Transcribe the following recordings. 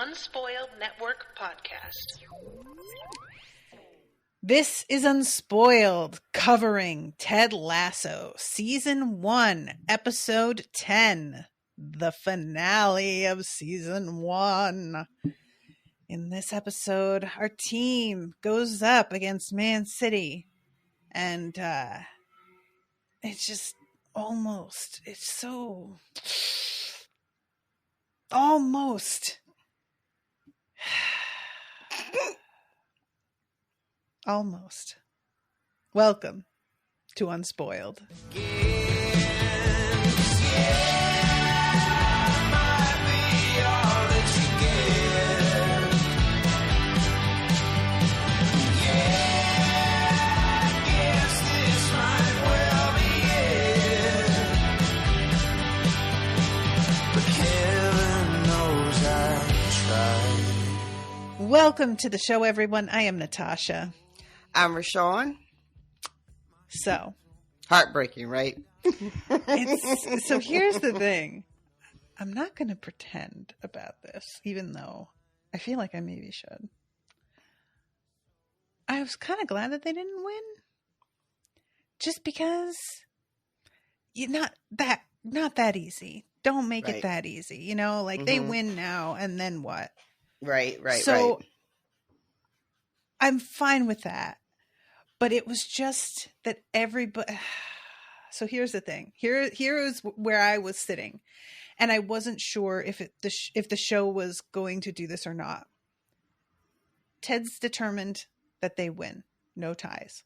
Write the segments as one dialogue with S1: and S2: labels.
S1: Unspoiled Network podcast.
S2: This is Unspoiled, covering Ted Lasso, Season 1, Episode 10, the finale of Season 1. In this episode, our team goes up against Man City, and it's just almost, it's so... Almost. Almost. Welcome to Unspoiled. Welcome to the show, everyone. I am Natasha.
S3: I'm Rashawn.
S2: So.
S3: Heartbreaking, right?
S2: So here's the thing. I'm not going to pretend about this, even though I feel like I maybe should. I was kind of glad that they didn't win. Just because not that easy. Don't make it that easy. You know, like they win now and then what?
S3: Right.
S2: So I'm fine with that. But it was just that everybody. So here's the thing. Here is where I was sitting, and I wasn't sure if the show was going to do this or not. Ted's determined that they win, no ties.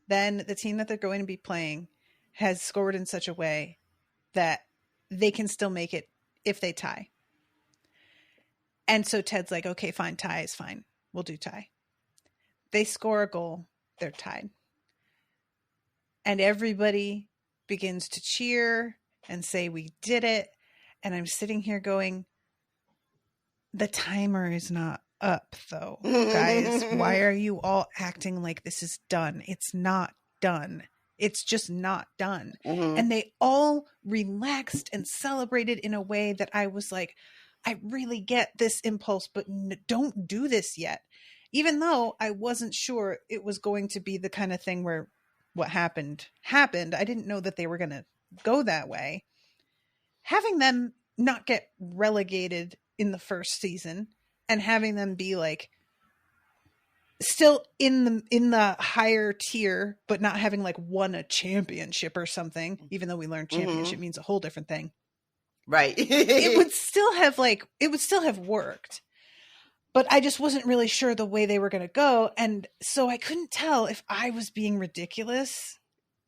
S2: Then the team that they're going to be playing has scored in such a way that they can still make it if they tie. And so Ted's like, okay, fine, tie is fine. We'll do tie. They score a goal. They're tied. And everybody begins to cheer and say, we did it. And I'm sitting here going, the timer is not up, though. Guys, why are you all acting like this is done? It's not done. It's just not done. And they all relaxed and celebrated in a way that I was like, I really get this impulse, but don't do this yet. Even though I wasn't sure it was going to be the kind of thing where what happened. I didn't know that they were going to go that way. Having them not get relegated in the first season and having them be like still in the higher tier, but not having like won a championship or something, even though we learned championship means a whole different thing.
S3: Right.
S2: it would still have worked. But I just wasn't really sure the way they were going to go. And so I couldn't tell if I was being ridiculous,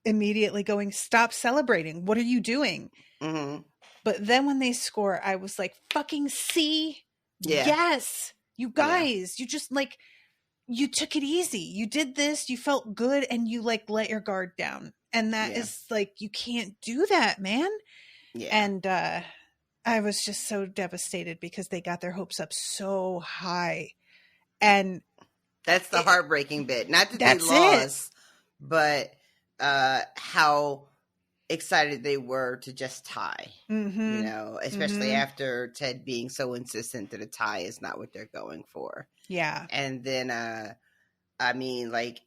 S2: immediately going, stop celebrating. What are you doing? But then when they score, I was like, fucking see? Yeah. Yes. You guys, you just like, you took it easy. You did this. You felt good. And you like let your guard down. And that is like, you can't do that, man. Yeah. And, I was just so devastated because they got their hopes up so high. And
S3: that's the heartbreaking bit. Not that they lost, but how excited they were to just tie. You know, especially after Ted being so insistent that a tie is not what they're going for.
S2: Yeah.
S3: And then, I mean, like,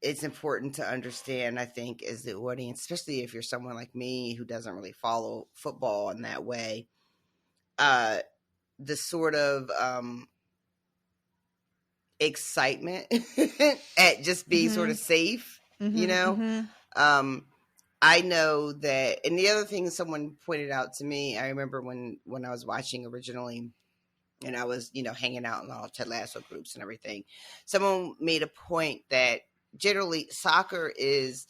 S3: it's important to understand, I think, as the audience, especially if you're someone like me who doesn't really follow football in that way, the sort of excitement at just being sort of safe, you know? I know that, and the other thing someone pointed out to me, I remember when I was watching originally, and I was, you know, hanging out in all Ted Lasso groups and everything, someone made a point that generally soccer is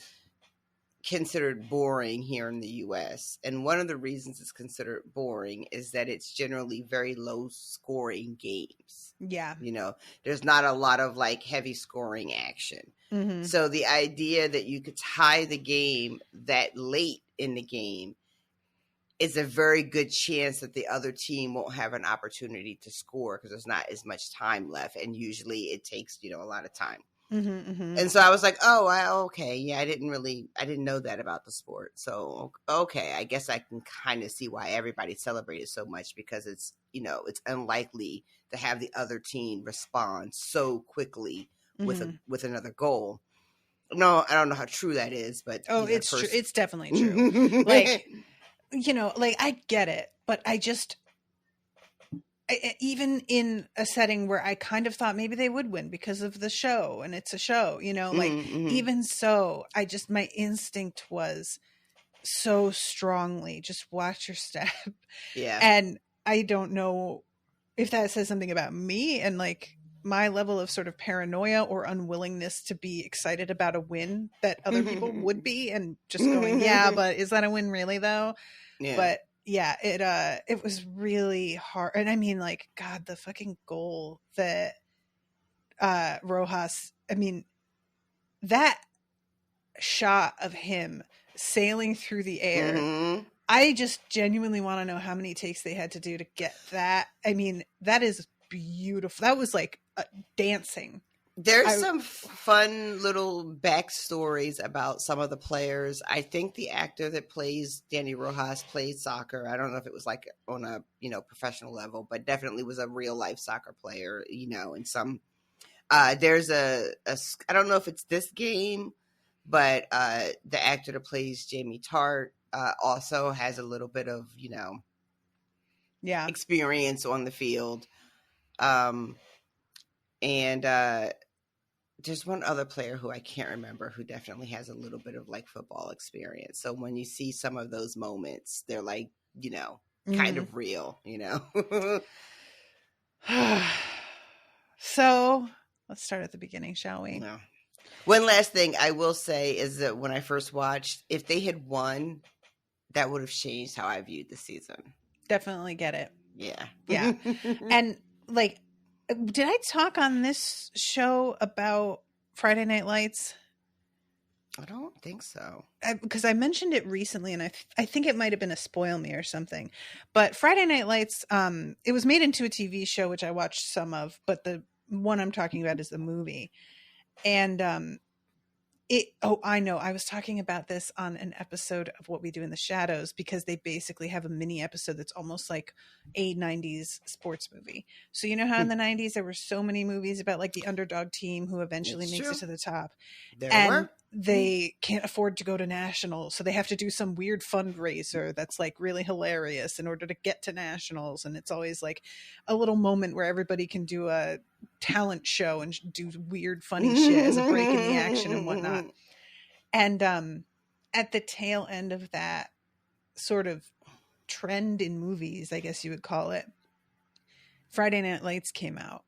S3: considered boring here in the US. And one of the reasons it's considered boring is that it's generally very low scoring games.
S2: Yeah.
S3: You know, there's not a lot of like heavy scoring action. So the idea that you could tie the game that late in the game is a very good chance that the other team won't have an opportunity to score because there's not as much time left. And usually it takes, you know, a lot of time. And so I was like, oh, okay. Yeah, I didn't know that about the sport. So, okay, I guess I can kind of see why everybody celebrated so much, because it's, it's unlikely to have the other team respond so quickly with another goal. No, I don't know how true that is, but
S2: it's true. It's definitely true. Like, I get it, but even in a setting where I kind of thought maybe they would win because of the show, and it's a show, even so, my instinct was so strongly, just watch your step.
S3: Yeah.
S2: And I don't know if that says something about me and like my level of sort of paranoia or unwillingness to be excited about a win that other people would be, and just going, yeah, but is that a win really though?
S3: Yeah.
S2: But yeah, it was really hard. And I mean, like, God, the fucking goal that Rojas, I mean, that shot of him sailing through the air, I just genuinely want to know how many takes they had to do to get that. I mean, that is beautiful. That was like dancing.
S3: There's some fun little backstories about some of the players. I think the actor that plays Danny Rojas played soccer. I don't know if it was like on a, professional level, but definitely was a real life soccer player, and some, there's I don't know if it's this game, but the actor that plays Jamie Tart also has a little bit of, experience on the field. And there's one other player who I can't remember who definitely has a little bit of like football experience. So when you see some of those moments, they're like, kind of real,
S2: So let's start at the beginning, shall we?
S3: No. One last thing I will say is that when I first watched, if they had won, that would have changed how I viewed the season.
S2: Definitely get it.
S3: Yeah.
S2: Yeah. And like, did I talk on this show about Friday Night Lights?
S3: I don't think so.
S2: Because I mentioned it recently, and I think it might have been a spoil me or something. But Friday Night Lights, it was made into a TV show, which I watched some of, but the one I'm talking about is the movie. And I know. I was talking about this on an episode of What We Do in the Shadows, because they basically have a mini episode that's almost like a 90s sports movie. So you know how in the 90s there were so many movies about like the underdog team who eventually makes it to the top. They can't afford to go to nationals, so they have to do some weird fundraiser that's like really hilarious in order to get to nationals. And it's always like a little moment where everybody can do a talent show and do weird funny shit as a break in the action and whatnot. And at the tail end of that sort of trend in movies, I guess you would call it, Friday Night Lights came out.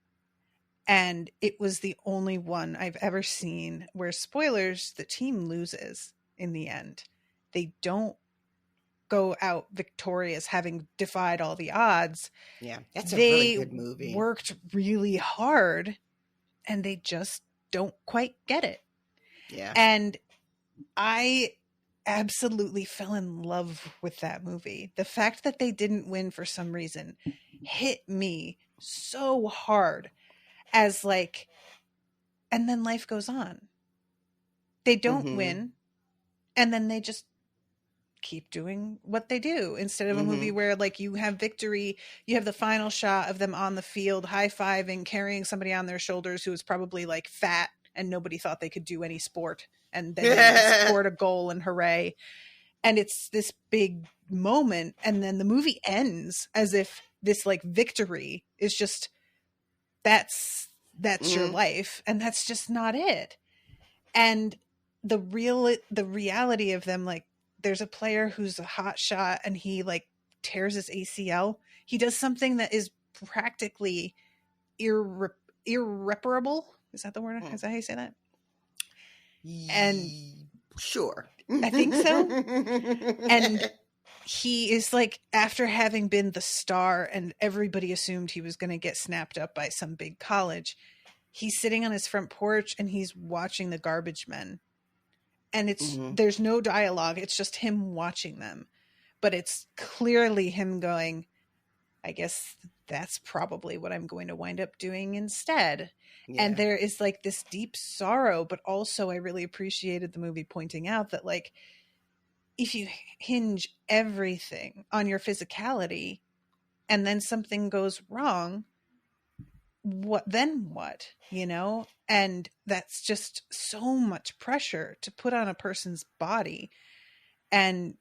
S2: And it was the only one I've ever seen where, spoilers, the team loses in the end. They don't go out victorious, having defied all the odds.
S3: Yeah, that's a really good movie.
S2: They worked really hard, and they just don't quite get it.
S3: Yeah.
S2: And I absolutely fell in love with that movie. The fact that they didn't win for some reason hit me so hard. As like, and then life goes on. They don't win, and then they just keep doing what they do, instead of a movie where like you have victory, you have the final shot of them on the field high-fiving, carrying somebody on their shoulders who was probably like fat and nobody thought they could do any sport, and then they scored a goal and hooray. And it's this big moment, and then the movie ends as if this like victory is just that's your life, and that's just not it. And the reality of them, like, there's a player who's a hot shot and he like tears his ACL. He does something that is practically irreparable. Is that the word? Is that how you say that? And
S3: sure,
S2: I think so. And he is like, after having been the star and everybody assumed he was going to get snapped up by some big college, he's sitting on his front porch and he's watching the garbage men. And it's, there's no dialogue. It's just him watching them. But it's clearly him going, I guess that's probably what I'm going to wind up doing instead.
S3: Yeah.
S2: And there is like this deep sorrow, but also I really appreciated the movie pointing out that like, if you hinge everything on your physicality and then something goes wrong, what, you know? And that's just so much pressure to put on a person's body. And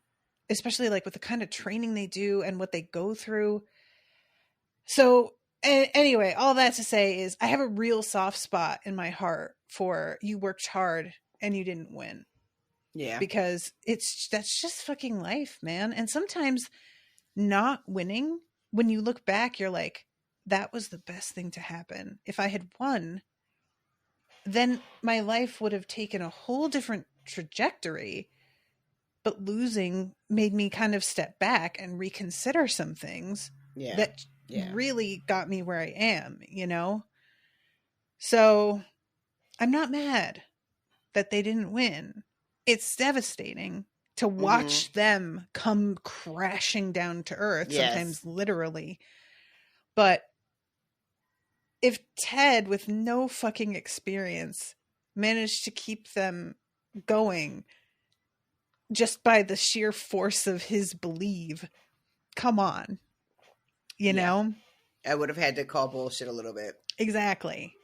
S2: especially like with the kind of training they do and what they go through. So anyway, all that to say is I have a real soft spot in my heart for you worked hard and you didn't win.
S3: Yeah.
S2: Because that's just fucking life, man. And sometimes not winning, when you look back, you're like, that was the best thing to happen. If I had won, then my life would have taken a whole different trajectory. But losing made me kind of step back and reconsider some things that really got me where I am, you know? So I'm not mad that they didn't win. It's devastating to watch them come crashing down to earth, sometimes literally. But if Ted, with no fucking experience, managed to keep them going just by the sheer force of his belief, come on, you know?
S3: I would have had to call bullshit a little bit.
S2: Exactly.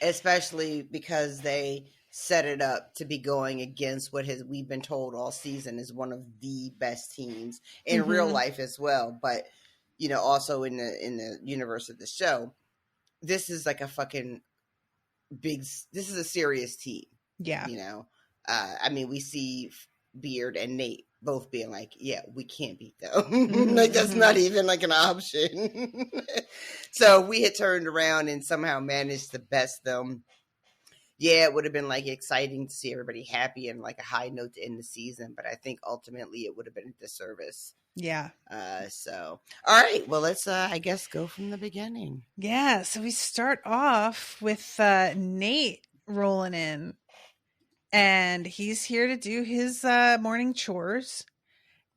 S3: Especially because they set it up to be going against what we've been told all season is one of the best teams in real life as well. But, you know, also in the universe of the show, this is like a fucking this is a serious team.
S2: Yeah.
S3: You know, I mean, we see Beard and Nate both being like, yeah, we can't beat them. Like, that's not even like an option. So we had turned around and somehow managed to best them. Yeah, it would have been like exciting to see everybody happy and like a high note to end the season, but I think ultimately it would have been a disservice.
S2: Yeah.
S3: So, all right, well, let's, I guess, go from the beginning.
S2: Yeah. So we start off with Nate rolling in, and he's here to do his morning chores,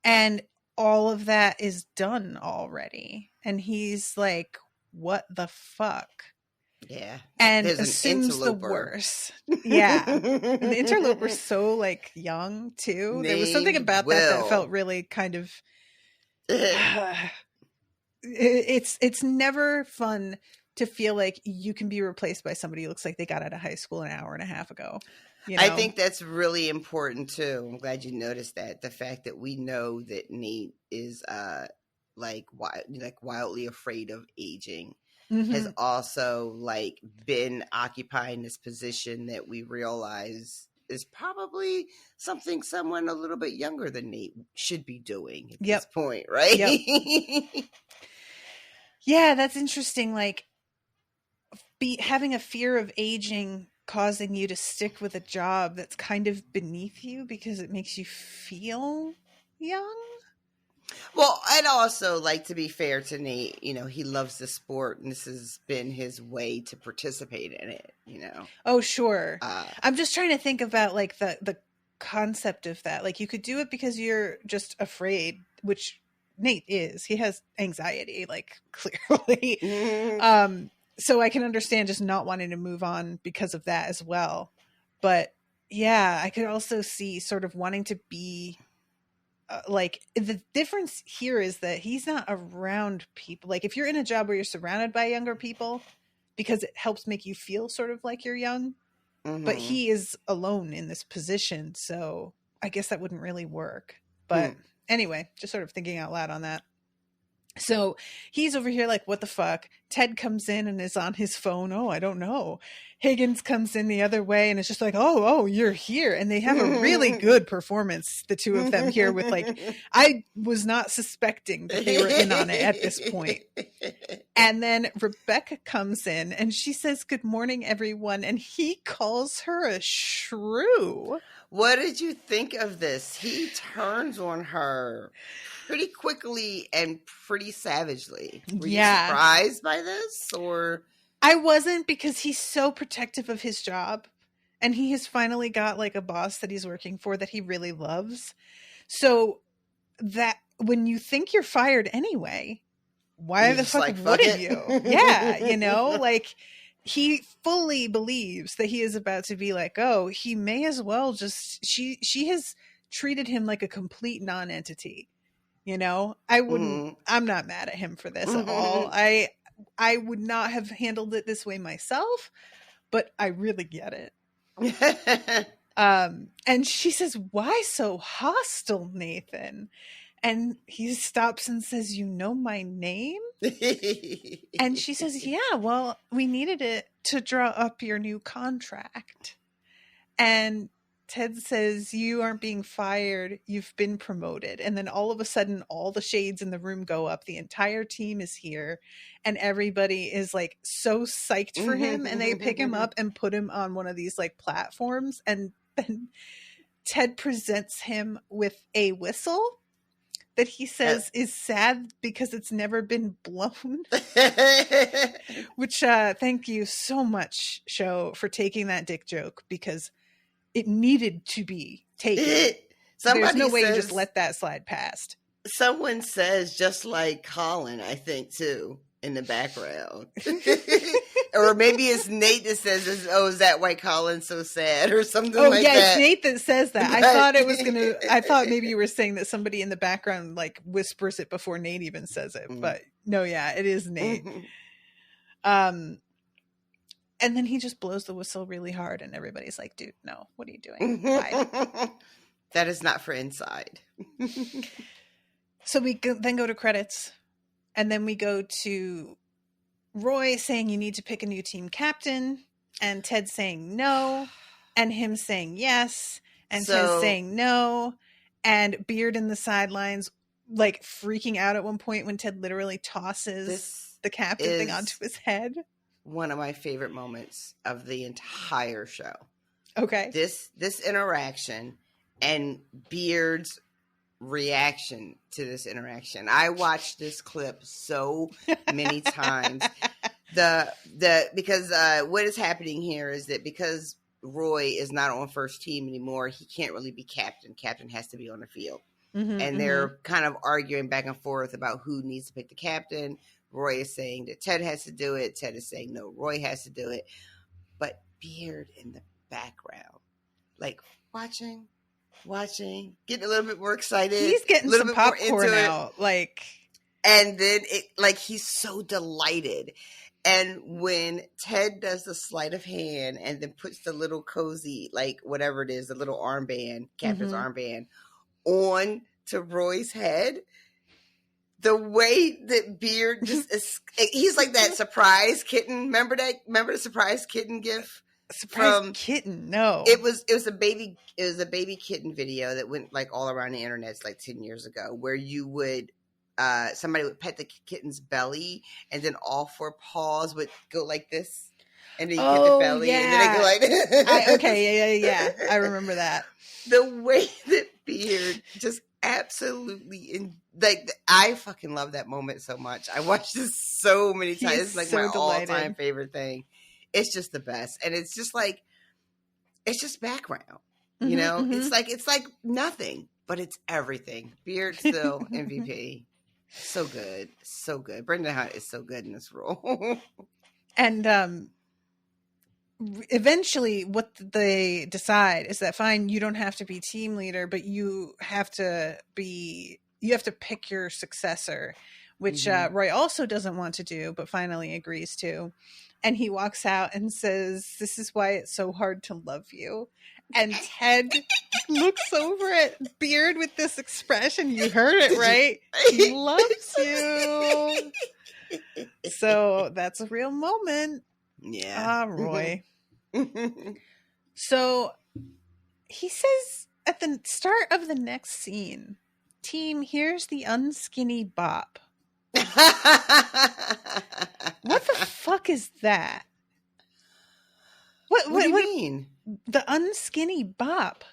S2: and all of that is done already. And he's like, what the fuck?
S3: Yeah.
S2: And assumes the worst. Yeah. And the interloper's so like young too. There was something about that felt really kind of it's never fun to feel like you can be replaced by somebody who looks like they got out of high school an hour and a half ago. You know?
S3: I think that's really important too. I'm glad you noticed that. The fact that we know that Nate is like wildly afraid of aging. Has also like been occupying this position that we realize is probably something someone a little bit younger than Nate should be doing at this point, right?
S2: Yep. Yeah, that's interesting. Like having a fear of aging causing you to stick with a job that's kind of beneath you because it makes you feel young.
S3: Well, I'd also like to be fair to Nate. You know, he loves the sport, and this has been his way to participate in it. You know.
S2: Oh, sure. I'm just trying to think about like the concept of that. Like, you could do it because you're just afraid, which Nate is. He has anxiety, like clearly. So I can understand just not wanting to move on because of that as well. But yeah, I could also see sort of wanting to be. Like the difference here is that he's not around people. Like if you're in a job where you're surrounded by younger people because it helps make you feel sort of like you're young, but he is alone in this position. So I guess that wouldn't really work. But anyway, just sort of thinking out loud on that. So he's over here like, what the fuck? Ted comes in and is on his phone. Oh, I don't know. Higgins comes in the other way and it's just like, oh, you're here. And they have a really good performance, the two of them here with like, I was not suspecting that they were in on it at this point. And then Rebecca comes in and she says, good morning, everyone. And he calls her a shrew.
S3: What did you think of this? He turns on her pretty quickly and pretty savagely. Were you surprised by this, or?
S2: I wasn't, because he's so protective of his job, and he has finally got like a boss that he's working for that he really loves. So that when you think you're fired anyway, why the fuck wouldn't you? Yeah, you know, like he fully believes that he is about to be like, oh, he may as well just, she has treated him like a complete non-entity. You know, I wouldn't, I'm not mad at him for this at all. I would not have handled it this way myself, but I really get it. And she says, why so hostile, Nathan? And he stops and says, you know my name? And she says, yeah, well, we needed it to draw up your new contract. And Ted says, you aren't being fired. You've been promoted. And then all of a sudden, all the shades in the room go up. The entire team is here. And everybody is like so psyched for him. And they pick him up and put him on one of these like platforms. And then Ted presents him with a whistle that he says is sad because it's never been blown. Which, thank you so much, show, for taking that dick joke, because it needed to be taken. There's no way you just let that slide past.
S3: Someone says, just like Colin, I think, too, in the background. Or maybe it's Nate that says, oh, is that why Colin's so sad? Or something like that. Oh, yeah,
S2: it's Nate that says that. I thought maybe you were saying that somebody in the background, like, whispers it before Nate even says it. But no, yeah, it is Nate. And then he just blows the whistle really hard, and everybody's like, dude, no, what are you doing? Why?
S3: That is not for inside.
S2: So we then go to credits, and then we go to Roy saying you need to pick a new team captain, and Ted saying no, and him saying yes, and Ted saying no, and Beard in the sidelines, like, freaking out at one point when Ted literally tosses the captain thing onto his head.
S3: One of my favorite moments of the entire show.
S2: Okay.
S3: This interaction and Beard's reaction to this interaction. I watched this clip so many times. Because what is happening here is that because Roy is not on first team anymore, he can't really be captain. Captain has to be on the field. And they're kind of arguing back and forth about who needs to pick the captain. Roy is saying that Ted has to do it. Ted is saying, no, Roy has to do it. But Beard in the background, like watching, getting a little bit more excited.
S2: He's getting some popcorn out. Like,
S3: and then he's so delighted. And when Ted does the sleight of hand and then puts the little cozy, like whatever it is, the little armband, captain's armband, on to Roy's head, the way that Beard just he's like that surprise kitten. Remember the surprise kitten gif?
S2: Kitten? No.
S3: It was a baby kitten video that went like all around the internet like 10 years ago, where you would somebody would pet the kitten's belly and then all four paws would go like this. And then you get the belly and then they go like
S2: yeah. I remember that.
S3: The way that Beard just absolutely I fucking love that moment so much. I watched this so many times. It's like my all-time favorite thing. It's just the best. And it's just like, it's just background, you know? It's like nothing, but it's everything. Beard still MVP. So good. So good. Brendan Hunt is so good in this role.
S2: And eventually what they decide is that, fine, you don't have to be team leader, but you have to pick your successor, which Roy also doesn't want to do, but finally agrees to. And he walks out and says, this is why it's so hard to love you. And Ted looks over at Beard with this expression. You heard it, right? He loves you. So that's a real moment.
S3: Yeah.
S2: Roy. So he says at the start of the next scene, team, here's the unskinny bop. What the fuck is that? What
S3: do you mean?
S2: The unskinny bop.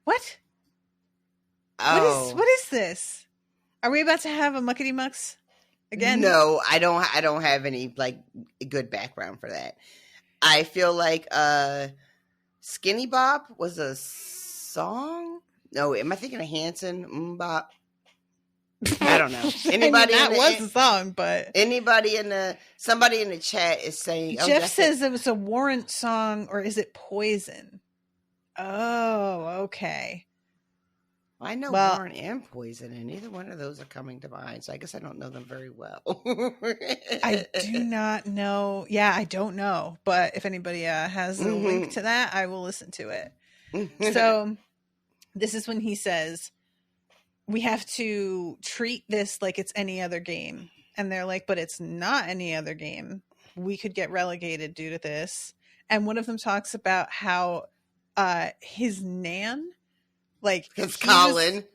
S2: What?
S3: Oh.
S2: What is this? Are we about to have a muckety mucks again?
S3: No, I don't have any like good background for that. I feel like Skinny Bop was a song. No, am I thinking of Hanson? Bop. I don't know.
S2: Anybody that was the song, but
S3: somebody in the chat is saying
S2: Jeff says it was a Warrant song, or is it Poison? Oh, okay.
S3: I know Warrant and Poison, and neither one of those are coming to mind, so I guess I don't know them very well.
S2: I do not know. Yeah, I don't know, but if anybody has a link to that, I will listen to it. So this is when he says, we have to treat this like it's any other game. And they're like, but it's not any other game. We could get relegated due to this. And one of them talks about how his nan, like,
S3: because Colin,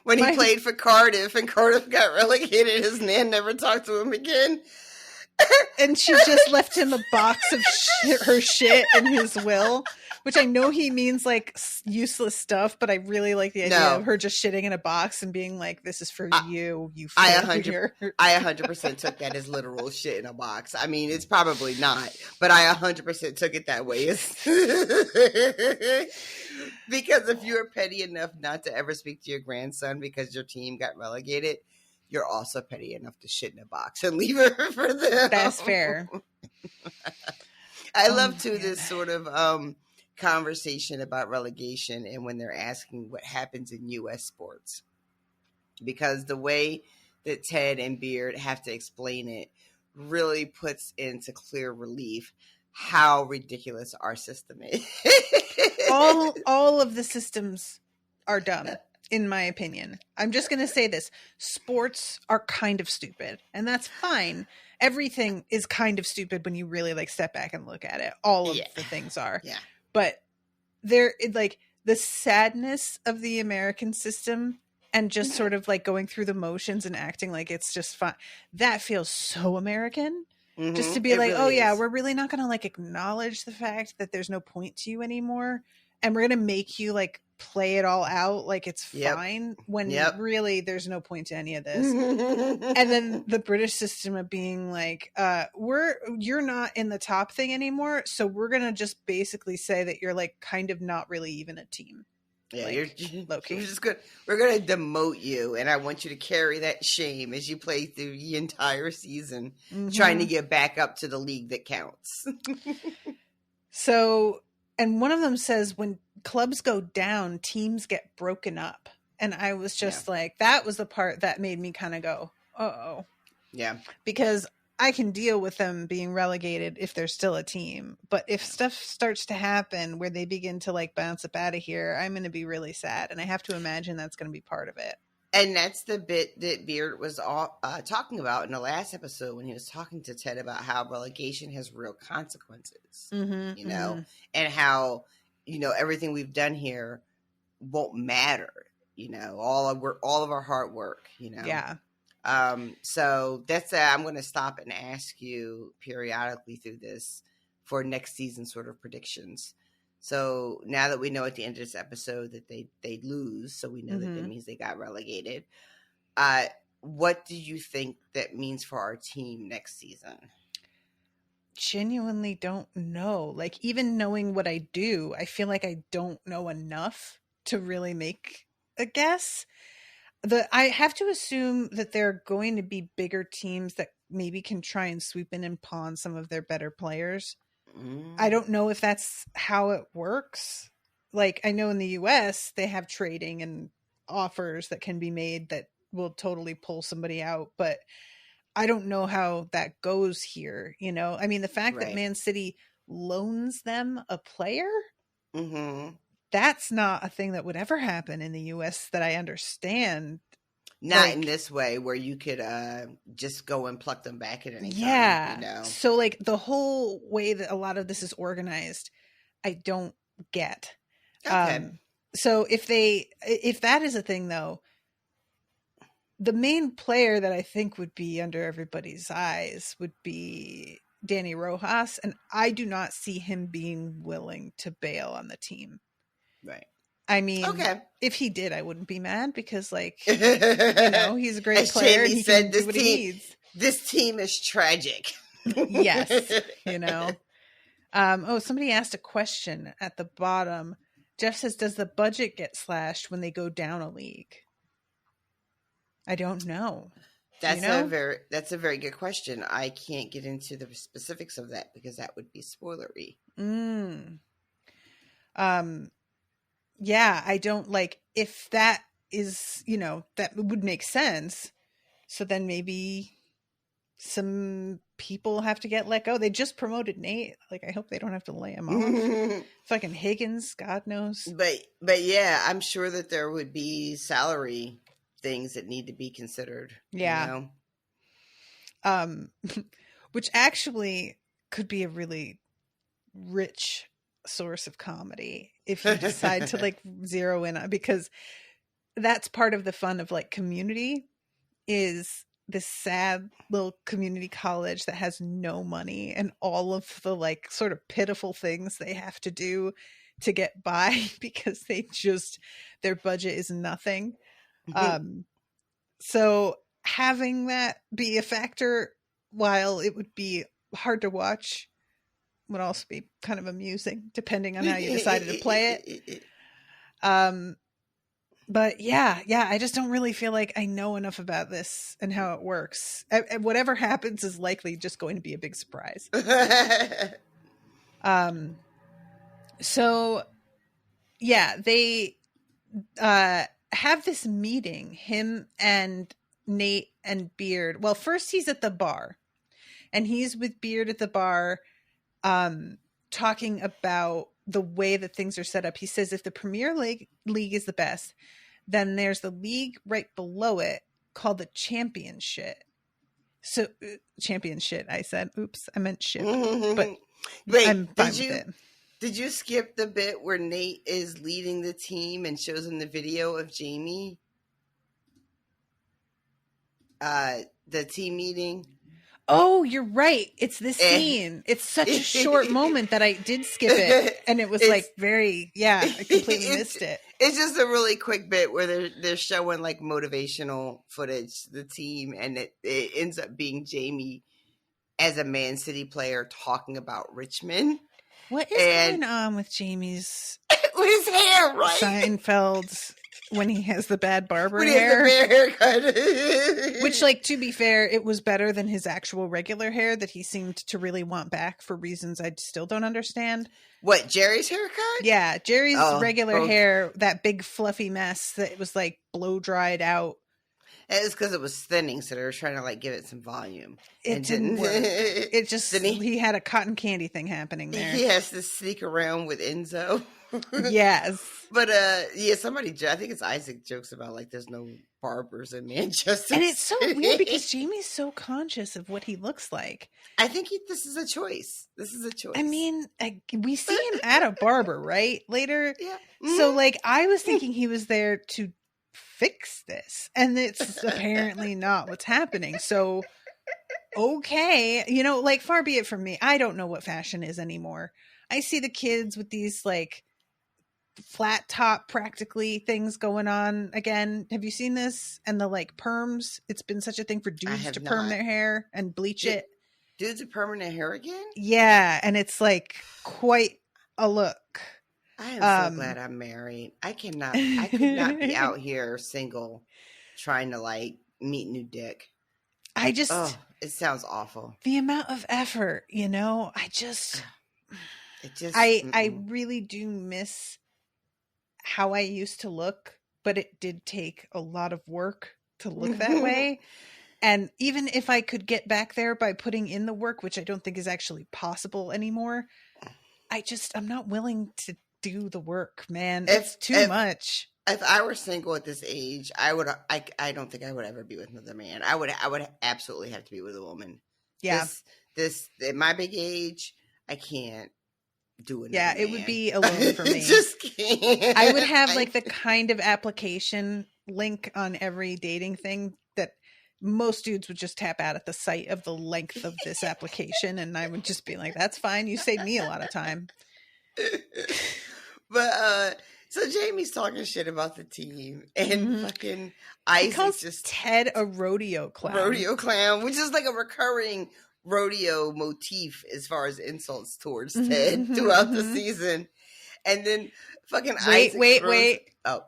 S3: when he played for Cardiff and Cardiff got relegated, his nan never talked to him again.
S2: And she just left him a box of her shit in his will, which I know he means like useless stuff, but I really like the idea of her just shitting in a box and being like, "This is for you, you failure."
S3: I 100% took that as literal shit in a box. I mean, it's probably not, but I 100% took it that way. Because if you're petty enough not to ever speak to your grandson because your team got relegated, you're also petty enough to shit in a box and leave her for them.
S2: That's fair.
S3: I love too this sort of conversation about relegation and when they're asking what happens in U.S. sports, because the way that Ted and Beard have to explain it really puts into clear relief how ridiculous our system is.
S2: all of the systems are dumb. In my opinion, I'm just going to say this. Sports are kind of stupid, and that's fine. Everything is kind of stupid when you really like step back and look at it. All of the things are. Yeah. But there, like the sadness of the American system and just sort of like going through the motions and acting like it's just fine. That feels so American. Just to be like, really yeah, we're really not going to like acknowledge the fact that there's no point to you anymore. And we're going to make you like play it all out like it's fine when really there's no point to any of this. And then the British system of being like, you're not in the top thing anymore. So we're going to just basically say that you're like kind of not really even a team.
S3: Yeah, like, you're just good. We're going to demote you. And I want you to carry that shame as you play through the entire season, trying to get back up to the league that counts.
S2: So, and one of them says when clubs go down, teams get broken up. And I was just like, that was the part that made me kind of go, uh-oh.
S3: Yeah.
S2: Because I can deal with them being relegated if they're still a team. But if stuff starts to happen where they begin to like bounce up out of here, I'm going to be really sad. And I have to imagine that's going to be part of it.
S3: And that's the bit that Beard was talking about in the last episode when he was talking to Ted about how relegation has real consequences, you know, and how, you know, everything we've done here won't matter, you know, all of our hard work, you know.
S2: Yeah.
S3: So that's I'm going to stop and ask you periodically through this for next season sort of predictions. So now that we know at the end of this episode that they lose, so we know that means they got relegated. What do you think that means for our team next season?
S2: Genuinely don't know. Like, even knowing what I do, I feel like I don't know enough to really make a guess. I have to assume that there are going to be bigger teams that maybe can try and sweep in and pawn some of their better players. I don't know if that's how it works. Like, I know in the US they have trading and offers that can be made that will totally pull somebody out, but I don't know how that goes here. You know, I mean, the fact that Man City loans them a player, that's not a thing that would ever happen in the US that I understand.
S3: Not like, in this way where you could just go and pluck them back at any time.
S2: Yeah.
S3: You know?
S2: So like the whole way that a lot of this is organized, I don't get. Okay. So if that is a thing though, the main player that I think would be under everybody's eyes would be Danny Rojas. And I do not see him being willing to bail on the team.
S3: Right.
S2: I mean, if he did, I wouldn't be mad because, like, you know, he's a great player and he can do what he needs.
S3: This team is tragic.
S2: Yes, you know. Somebody asked a question at the bottom. Jeff says, does the budget get slashed when they go down a league? I don't know.
S3: That's a very good question. I can't get into the specifics of that because that would be spoilery.
S2: Yeah, I don't if that is, that would make sense. So then maybe some people have to get let go. They just promoted Nate. I hope they don't have to lay him off. Fucking Higgins, God knows.
S3: But yeah, I'm sure that there would be salary things that need to be considered.
S2: Yeah. Which actually could be a really rich source of comedy if you decide to zero in on, because that's part of the fun of Community is this sad little community college that has no money and all of the sort of pitiful things they have to do to get by because their budget is nothing. So having that be a factor, while it would be hard to watch, would also be kind of amusing depending on how you decided to play it. But yeah, I just don't really feel like I know enough about this and how it works. Whatever happens is likely just going to be a big surprise. So yeah, they have this meeting, him and Nate and Beard. Well, first he's at the bar and he's with Beard at the bar, talking about the way that things are set up. He says if the Premier League is the best, then there's the league right below it called the Championship. So Championship, I said. Oops, I meant ship. But
S3: wait,
S2: I'm fine with it.
S3: Did you skip the bit where Nate is leading the team and shows him the video of Jaime? The team meeting.
S2: Oh, you're right. It's this scene. It's such a short moment that I did skip it. And it was I completely missed it.
S3: It's just a really quick bit where they're showing motivational footage, the team, and it ends up being Jaime as a Man City player talking about Richmond.
S2: What is going on with Jamie's
S3: with his hair, right?
S2: Seinfeld when he has the bad barber
S3: when
S2: hair.
S3: He has the bad haircut.
S2: Which, to be fair, it was better than his actual regular hair that he seemed to really want back for reasons I still don't understand.
S3: What, Jerry's haircut?
S2: Yeah, Jerry's regular hair, that big fluffy mess that was blow dried out.
S3: It was because it was thinning, so they were trying to give it some volume.
S2: It didn't work. It just he had a cotton candy thing happening there.
S3: He has to sneak around with Enzo.
S2: Yes,
S3: but somebody, I think it's Isaac, jokes about there's no barbers in Manchester,
S2: and it's so weird because Jamie's so conscious of what he looks like.
S3: I think this is a choice. I
S2: mean, we see him at a barber right later.
S3: Yeah.
S2: So I was thinking he was there to fix this, and it's apparently not what's happening. So okay, far be it from me. I don't know what fashion is anymore. I see the kids with these flat top practically things going on again. Have you seen this? And the perms, it's been such a thing for dudes to perm their hair and bleach it.
S3: Dudes are perming their hair again?
S2: Yeah, and it's quite a look.
S3: I am so glad I'm married. I could not be out here single trying to meet new dick. It sounds awful.
S2: The amount of effort, I really do miss how I used to look, but it did take a lot of work to look that way. And even if I could get back there by putting in the work, which I don't think is actually possible anymore, I'm not willing to do the work, man. It's too much.
S3: If I were single at this age, I don't think I would ever be with another man. I would absolutely have to be with a woman.
S2: Yeah.
S3: This at my big age, I can't do it.
S2: Yeah, it would be alone for me.
S3: Just can't.
S2: I would have the kind of application link on every dating thing that most dudes would just tap out at the sight of the length of this application, and I would just be like, that's fine, you saved me a lot of time.
S3: But so Jamie's talking shit about the team, and fucking Isaac
S2: calls
S3: just
S2: Ted a rodeo clown.
S3: Rodeo clown, which is a recurring rodeo motif as far as insults towards Ted throughout the season. And then fucking
S2: wait.
S3: Oh.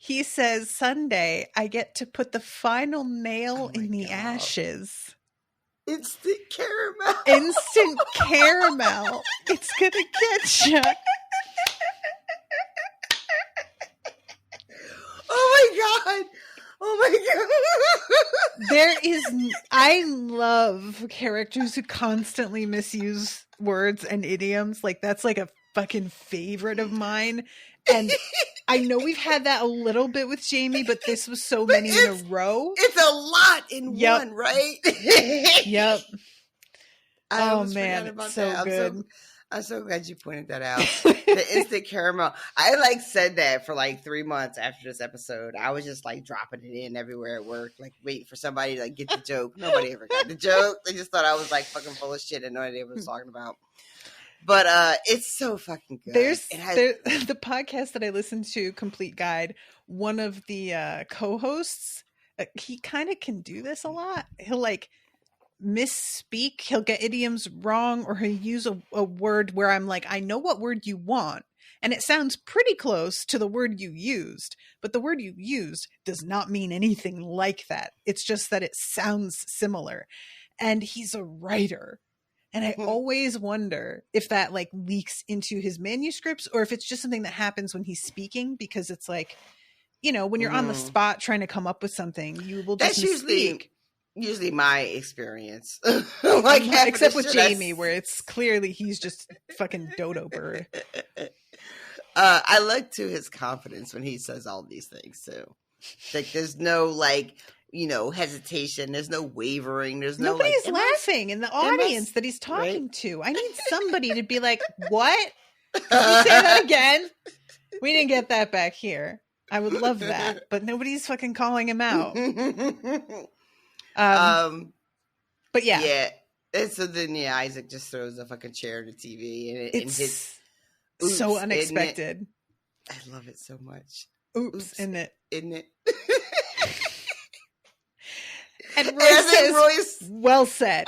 S2: He says, Sunday, I get to put the final nail in the ashes.
S3: Instant caramel.
S2: Instant caramel. It's going to get you.
S3: Oh my God.
S2: I love characters who constantly misuse words and idioms. Like, that's like a fucking favorite of mine. And I know we've had that a little bit with Jaime, but this was so many in a row.
S3: It's a lot in one, right?
S2: Yep.
S3: Oh man, it's so good. I'm so glad you pointed that out. The instant caramel. I said that for 3 months after this episode. I was just dropping it in everywhere at work, waiting for somebody to get the joke. Nobody ever got the joke. They just thought I was fucking full of shit and no idea what I was talking about. But it's so fucking good.
S2: There's the podcast that I listened to, Complete Guide. One of the co-hosts, he kind of can do this a lot. He'll misspeak. He'll get idioms wrong, or he'll use a word where I'm I know what word you want, and it sounds pretty close to the word you used, but the word you used does not mean anything like that. It's just that it sounds similar. And he's a writer. And I always wonder if that leaks into his manuscripts, or if it's just something that happens when he's speaking, because it's when you're on the spot trying to come up with something, you will just
S3: usually my experience.
S2: Except with Jaime, where it's clearly he's just fucking dodo bird.
S3: I look to his confidence when he says all these things too. There's no hesitation. There's no wavering. There's
S2: nobody's laughing in the audience that he's talking to. I need somebody to be like, "What? Can you say that again? We didn't get that back here." I would love that, but nobody's fucking calling him out. But yeah.
S3: And so then Isaac just throws a fucking chair in the TV, and
S2: it's so unexpected.
S3: I love it so much.
S2: Oops, isn't it? And Roy says, well said.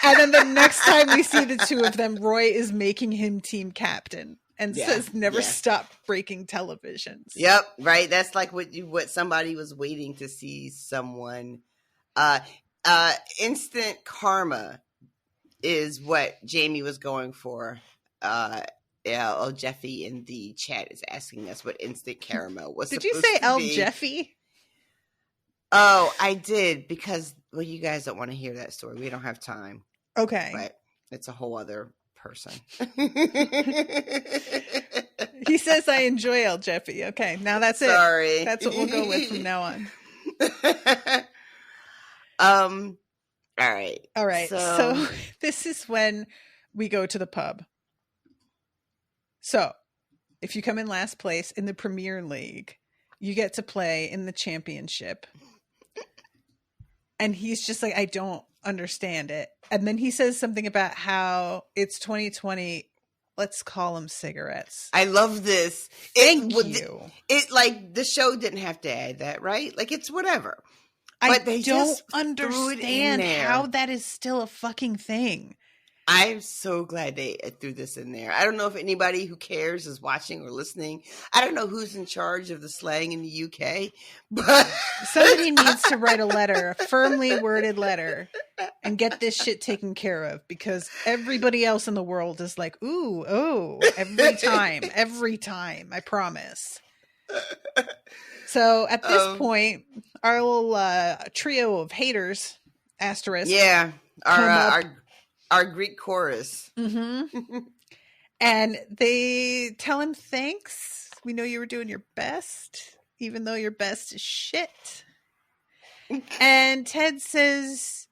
S2: And then the next time we see the two of them, Roy is making him team captain and says, never stop breaking televisions.
S3: Yep, right. That's what somebody was waiting to see someone. Instant karma is what Jaime was going for. Jeffy in the chat is asking us what instant caramel was.
S2: Did you say Jeffy?
S3: Oh, I did, because you guys don't want to hear that story. We don't have time.
S2: Okay.
S3: But it's a whole other person.
S2: He says I enjoy El Jeffy. Okay, now that's
S3: Sorry.
S2: It. That's what we'll go with from now on. All right. So this is when we go to the pub. So if you come in last place in the Premier League, you get to play in the championship. And he's just I don't understand it. And then he says something about how it's 2020. Let's call them cigarettes.
S3: I love this.
S2: Thank you.
S3: The show didn't have to add that, right? It's whatever.
S2: But I don't understand how that is still a fucking thing.
S3: I'm so glad they threw this in there. I don't know if anybody who cares is watching or listening. I don't know who's in charge of the slang in the UK, but
S2: somebody needs to write a letter, a firmly worded letter, and get this shit taken care of, because everybody else in the world is ooh, oh, every time, I promise. So at this point, our little trio of haters, asterisk.
S3: Yeah, our Greek chorus.
S2: Mm-hmm. And they tell him, thanks. We know you were doing your best, even though your best is shit. And Ted says,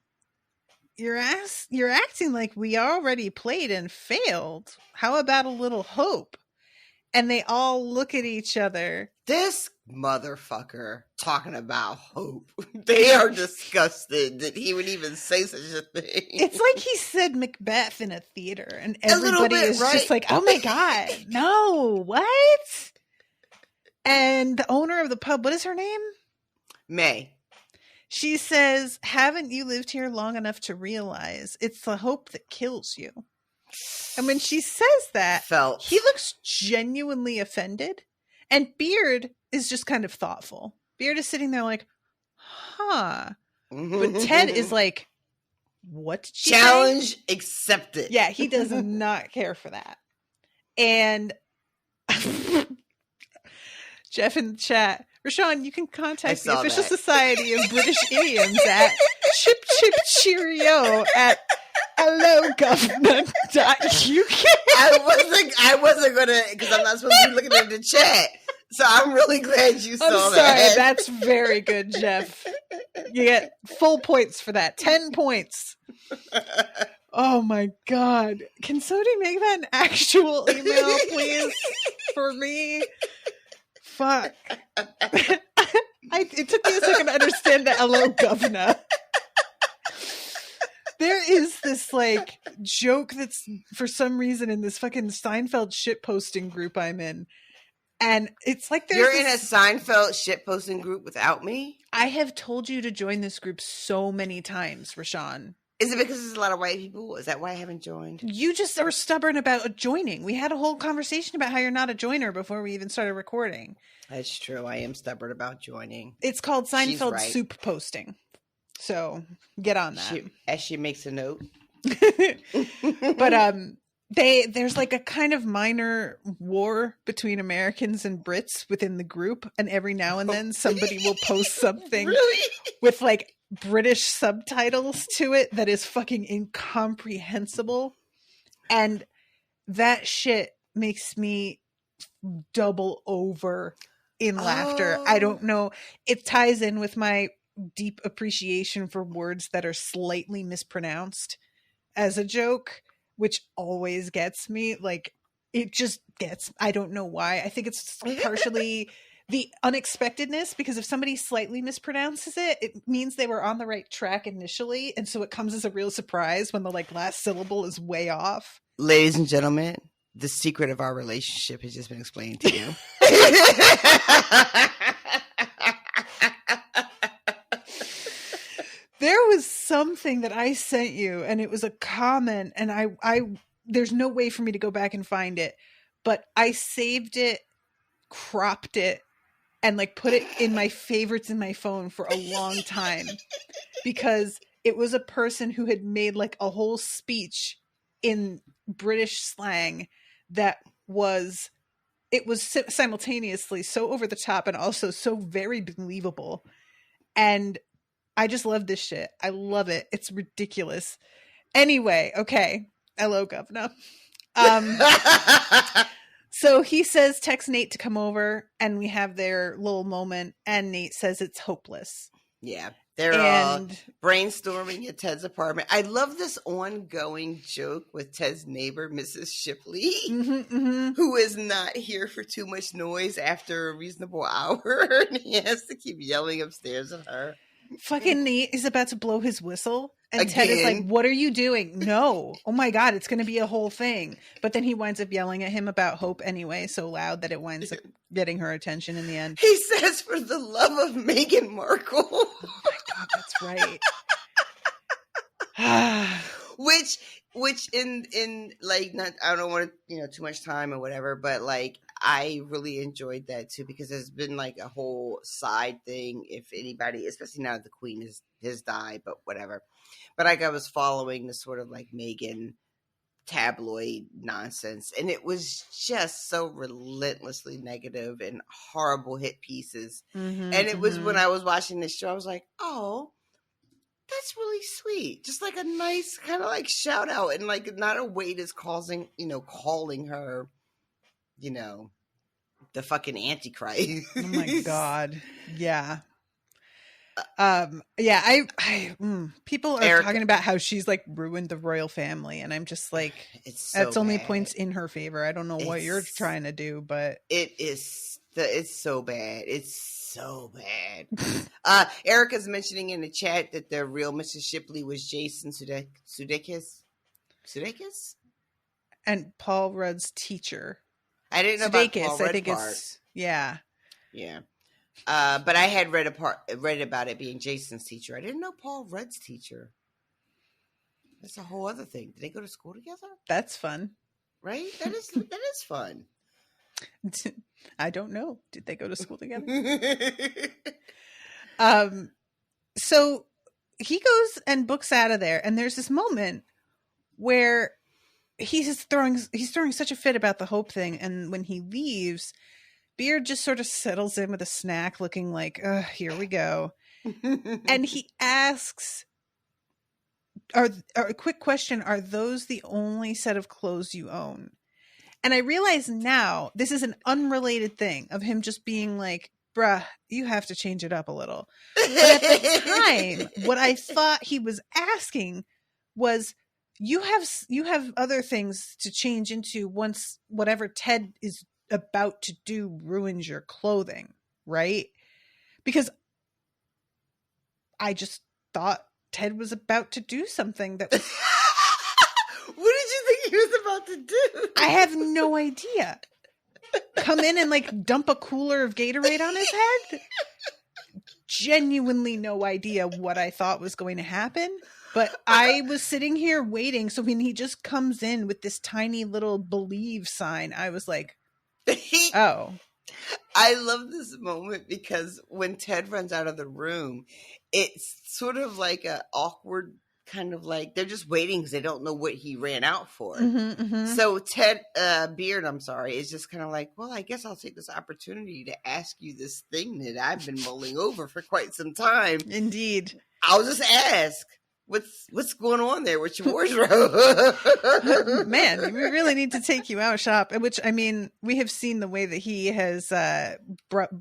S2: you're acting like we already played and failed. How about a little hope? And they all look at each other.
S3: This motherfucker talking about hope. They are disgusted that he would even say such a thing.
S2: It's like he said Macbeth in a theater, and everybody is just oh my God, no, what? And the owner of the pub, what is her name?
S3: May.
S2: She says, haven't you lived here long enough to realize it's the hope that kills you? And when she says that, he looks genuinely offended. And Beard is just kind of thoughtful. Beard is sitting there like, huh. But Ted is like, what did she
S3: challenge
S2: say?
S3: accepted.
S2: Yeah, he does not care for that. And Jeff in the chat, Rashawn, you can contact the Official Society of British Idioms at chip chip cheerio at hellogovernment.uk.
S3: I wasn't gonna, because I'm not supposed to be looking at the chat. So I'm really glad you saw that.
S2: I'm sorry, that's very good, Jeff. You get full points for that. 10 points. Oh my God. Can somebody make that an actual email, please? For me? Fuck. It took me a second to understand the hello, governor. There is this like joke that's for some reason in this fucking Seinfeld shitposting group I'm in. And it's like
S3: you're in a Seinfeld shitposting group without me?
S2: I have told you to join this group so many times, Rashawn.
S3: Is it because there's a lot of white people? Is that why I haven't joined?
S2: You just are stubborn about joining. We had a whole conversation about how you're not a joiner before we even started recording.
S3: That's true. I am stubborn about joining.
S2: It's called Seinfeld soup posting. So get on that.
S3: As she makes a note.
S2: But there's like a kind of minor war between Americans and Brits within the group, and every now and then somebody will post something with like British subtitles to it that is fucking incomprehensible, and that shit makes me double over in laughter. I don't know, it ties in with my deep appreciation for words that are slightly mispronounced as a joke, which always gets me. Like, it just gets, I don't know why. I think it's partially the unexpectedness, because if somebody slightly mispronounces it, it means they were on the right track initially, and so it comes as a real surprise when the like last syllable is way off.
S3: Ladies and gentlemen, the secret of our relationship has just been explained to you.
S2: There was something that I sent you, and it was a comment, and I there's no way for me to go back and find it, but I saved it, cropped it, and like put it in my favorites in my phone for a long time, because it was a person who had made like a whole speech in British slang that was, it was simultaneously so over the top and also so very believable. And I just love this shit. I love it. It's ridiculous. Anyway, okay. Hello, governor. So he says, text Nate to come over, and we have their little moment, and Nate says it's hopeless.
S3: Yeah. They're all brainstorming at Ted's apartment. I love this ongoing joke with Ted's neighbor, Mrs. Shipley, who is not here for too much noise after a reasonable hour, and he has to keep yelling upstairs at her.
S2: Fucking Nate is about to blow his whistle, and again. Ted is like, what are you doing? No. Oh my God, it's going to be a whole thing. But then he winds up yelling at him about Hope anyway, so loud that it winds up getting her attention in the end.
S3: He says, for the love of Meghan Markle.
S2: Oh my God, that's right.
S3: Which in like, not, I don't want to, too much time or whatever, but like, I really enjoyed that too, because there's been like a whole side thing, if anybody, especially now that the Queen has died, but whatever. But like, I was following the sort of like Meghan tabloid nonsense, and it was just so relentlessly negative and horrible hit pieces. And it was when I was watching this show, I was like, oh, that's really sweet. Just like a nice kind of like shout out, and like not a weight is calling her, the fucking Antichrist.
S2: Oh my God. Yeah. Yeah, people are talking about how she's like ruined the royal family, and I'm just like, that's only points in her favor. I don't know what you're trying to do, but it's so bad. It's so bad. Erica's mentioning in the chat that the real Mrs. Shipley was Jason Sudeikis, and Paul Rudd's teacher. I didn't know about Paul Rudd. I think part. Yeah. But I had read about it being Jason's teacher. I didn't know Paul Rudd's teacher. That's a whole other thing. Did they go to school together? That's fun, right? That is fun. I don't know. Did they go to school together? So he goes and books out of there, and there's this moment where he's throwing such a fit about the Hope thing, and when he leaves, Beard just sort of settles in with a snack, looking like, here we go. And he asks, a quick question, are those the only set of clothes you own? And I realize now this is an unrelated thing of him just being like, bruh, you have to change it up a little. But at the time, what I thought he was asking was, you have other things to change into once whatever Ted is about to do ruins your clothing, right? Because I just thought Ted was about to do something that was...
S3: What did you think he was about to do?
S2: I have no idea. Come in and like dump a cooler of Gatorade on his head? Genuinely no idea what I thought was going to happen. But I was sitting here waiting. So when he just comes in with this tiny little believe sign, I was like, oh.
S3: I love this moment because when Ted runs out of the room, it's sort of like an awkward kind of like, they're just waiting because they don't know what he ran out for.
S2: Mm-hmm, mm-hmm.
S3: So Beard, is just kind of like, well, I guess I'll take this opportunity to ask you this thing that I've been mulling over for quite some time.
S2: Indeed.
S3: I'll just ask. What's going on there with your wardrobe?
S2: Man, we really need to take you out shop. Which, I mean, we have seen the way that he has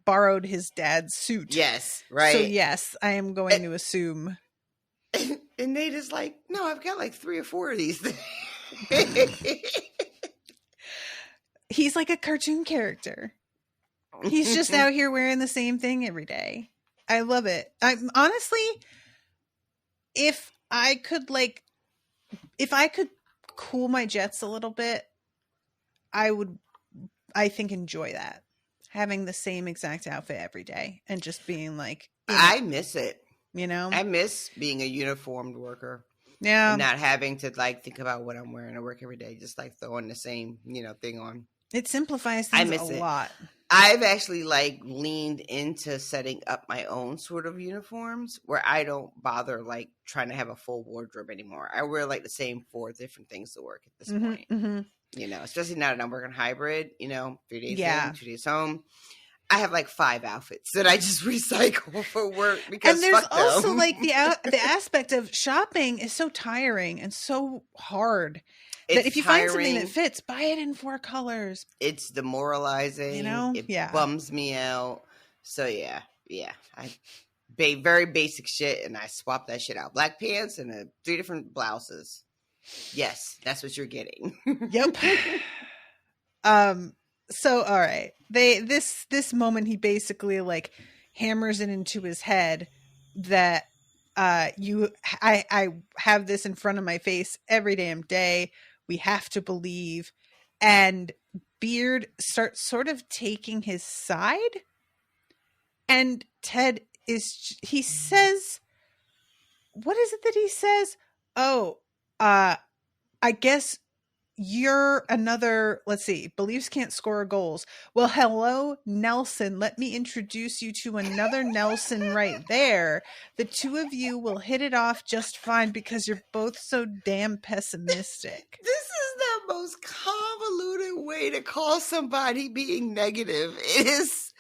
S2: borrowed his dad's suit.
S3: Yes, right.
S2: So yes, I am going to assume.
S3: And Nate is like, no, I've got like 3 or 4 of these things.
S2: He's like a cartoon character. He's just out here wearing the same thing every day. I love it. I'm honestly, if I could cool my jets a little bit, I would, I think, enjoy that. Having the same exact outfit every day and just being like,
S3: I miss it.
S2: You know?
S3: I miss being a uniformed worker.
S2: Yeah.
S3: And not having to like think about what I'm wearing to work every day, just like throwing the same, thing on.
S2: It simplifies things a lot.
S3: I've actually like leaned into setting up my own sort of uniforms where I don't bother like trying to have a full wardrobe anymore. I wear like the same 4 different things to work at this point. Mm-hmm. Especially now that I'm working hybrid, 3 days in, 2 days home. I have like 5 outfits that I just recycle for work because
S2: and there's also like the aspect of shopping is so tiring and so hard. That if you find something that fits, buy it in 4 colors.
S3: It's demoralizing. It bums me out. So yeah. I very basic shit, and I swap that shit out. Black pants and 3 different blouses. Yes, that's what you're getting.
S2: Yep. So all right, this moment he basically like hammers it into his head that I have this in front of my face every damn day. We have to believe. And Beard starts sort of taking his side. And Ted he says, what is it that he says? Oh, I guess you're another, let's see, beliefs can't score goals. Well, hello, Nelson. Let me introduce you to another Nelson right there. The 2 of you will hit it off just fine because you're both so damn pessimistic.
S3: This is the most convoluted way to call somebody being negative. It is.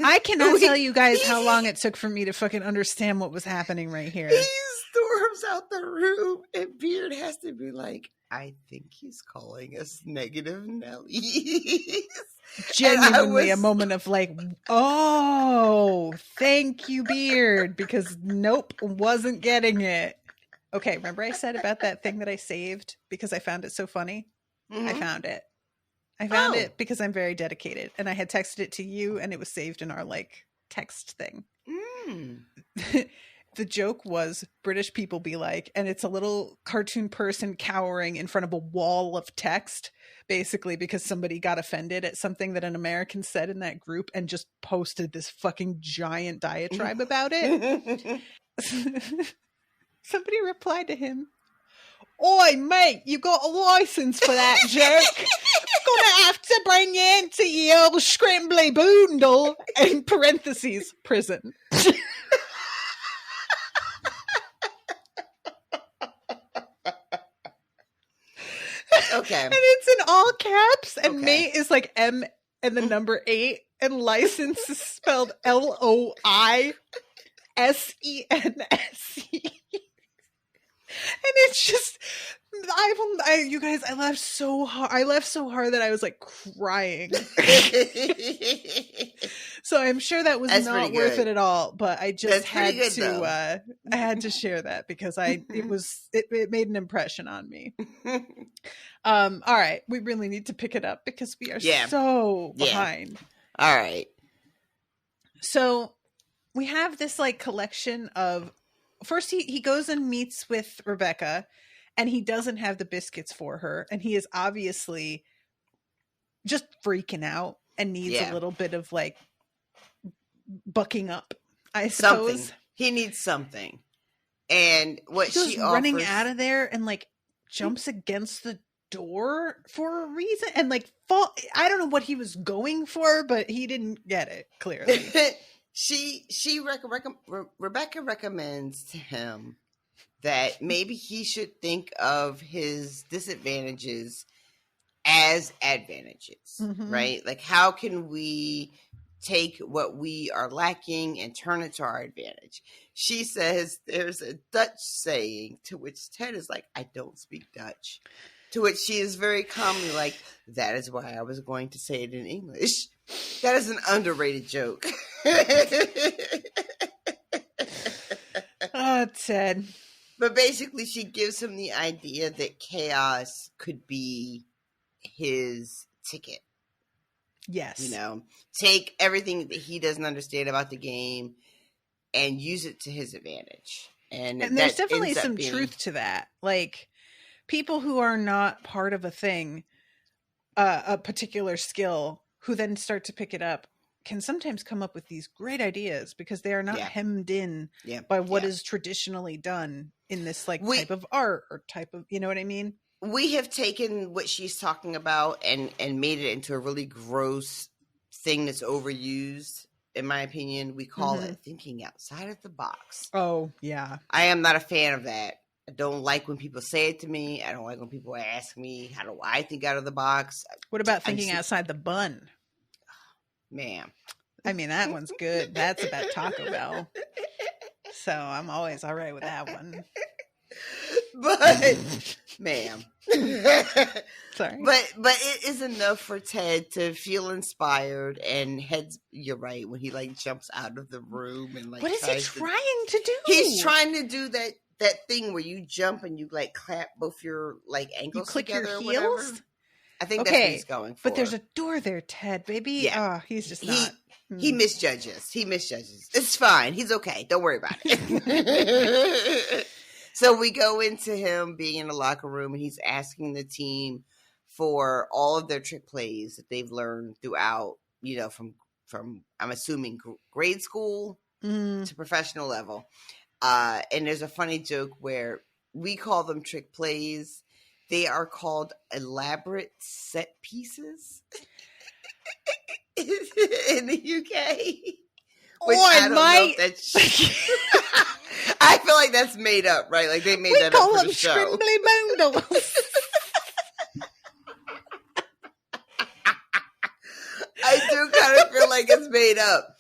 S2: I cannot tell you guys how long it took for me to fucking understand what was happening right here.
S3: He storms out the room and Beard has to be like, I think he's calling us negative Nellies.
S2: Genuinely a moment of like, oh, thank you, Beard, because nope, wasn't getting it. Okay, remember I said about that thing that I saved because I found it so funny? Mm-hmm. I found it because I'm very dedicated, and I had texted it to you, and it was saved in our like text thing. The joke was British people be like, and it's a little cartoon person cowering in front of a wall of text, basically because somebody got offended at something that an American said in that group and just posted this fucking giant diatribe about it. Somebody replied to him, "Oi, mate, you got a license for that joke? Got it have to bring you into your scrambly boondle, in parentheses, prison.
S3: Okay.
S2: And it's in all caps, and
S3: Okay.
S2: mate is like M and the number 8, and license is spelled LOISENSE. And it's just, you guys, I laughed so hard. I laughed so hard that I was like crying. So I'm sure that was not worth it at all. But I just had to. I had to share that because it made an impression on me. All right, we really need to pick it up because we are so behind.
S3: All right.
S2: So we have this like collection of. First, he goes and meets with Rebecca, and he doesn't have the biscuits for her, and he is obviously just freaking out and needs a little bit of like bucking up, I suppose.
S3: Something. He needs something. And what
S2: she
S3: she
S2: running
S3: offers...
S2: out of there and like jumps against the door for a reason and like fall. I don't know what he was going for, but he didn't get it clearly.
S3: Rebecca recommends to him that maybe he should think of his disadvantages as advantages, right? Like, how can we take what we are lacking and turn it to our advantage? She says there's a Dutch saying, to which Ted is like, I don't speak Dutch. To which she is very calmly like, that is why I was going to say it in English. That is an underrated joke.
S2: Oh, Ted.
S3: But basically, she gives him the idea that chaos could be his ticket.
S2: Yes.
S3: You know, take everything that he doesn't understand about the game and use it to his advantage. And
S2: there's definitely some truth to that. Like, people who are not part of a thing, a particular skill, who then start to pick it up, can sometimes come up with these great ideas because they are not hemmed in by what is traditionally done in this like type of art or type of, you know what I mean?
S3: We have taken what she's talking about and made it into a really gross thing that's overused, in my opinion. We call it thinking outside of the box.
S2: Oh, yeah.
S3: I am not a fan of that. I don't like when people say it to me. I don't like when people ask me, how do I think out of the box?
S2: What about thinking outside the bun?
S3: Ma'am.
S2: I mean, that one's good. That's about Taco Bell. So I'm always all right with that one.
S3: But, ma'am.
S2: Sorry.
S3: But it is enough for Ted to feel inspired and you're right, when he like jumps out of the room and like
S2: what is he trying to do?
S3: He's trying to do that thing where you jump and you like clap both your like ankles
S2: you click
S3: together
S2: your
S3: heels?
S2: Whatever.
S3: I think that's what he's going for.
S2: But there's a door there, Ted, baby. Yeah. Oh, he's just not.
S3: He misjudges. It's fine. He's okay. Don't worry about it. So we go into him being in the locker room, and he's asking the team for all of their trick plays that they've learned throughout, you know, from I'm assuming grade school to professional level. And there's a funny joke where we call them trick plays. They are called elaborate set pieces in the UK. Which I don't know if that's... I feel like that's made up, right? Like they made that up for the show. We call them scrimbly bundles. I do kind of feel like it's made up.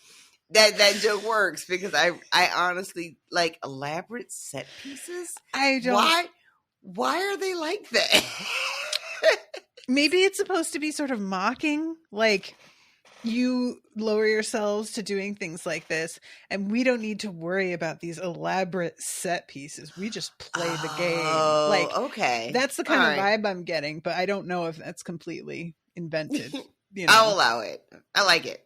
S3: That joke works because I honestly like elaborate set pieces.
S2: I don't.
S3: Why are they like that?
S2: Maybe it's supposed to be sort of mocking, like you lower yourselves to doing things like this, and we don't need to worry about these elaborate set pieces. We just play the game. Like,
S3: okay,
S2: that's the kind of vibe I'm getting, but I don't know if that's completely invented. You know?
S3: I'll allow it. I like it.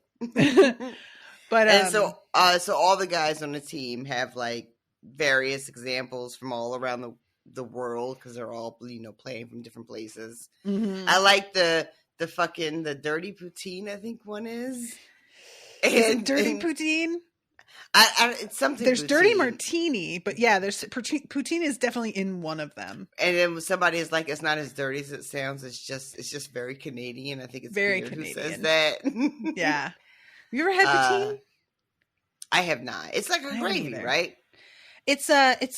S2: But
S3: and so all the guys on the team have like various examples from all around the world because they're all, you know, playing from different places. I like the dirty poutine, I think one is.
S2: Is it dirty poutine?
S3: It's something.
S2: There's
S3: poutine.
S2: Dirty Martini, but yeah, there's poutine is definitely in one of them.
S3: And then when somebody is like, it's not as dirty as it sounds. It's just very Canadian. I think it's
S2: Very
S3: weird
S2: Canadian.
S3: who says that.
S2: Yeah. You ever had poutine?
S3: I have not. It's like a gravy, right?
S2: It's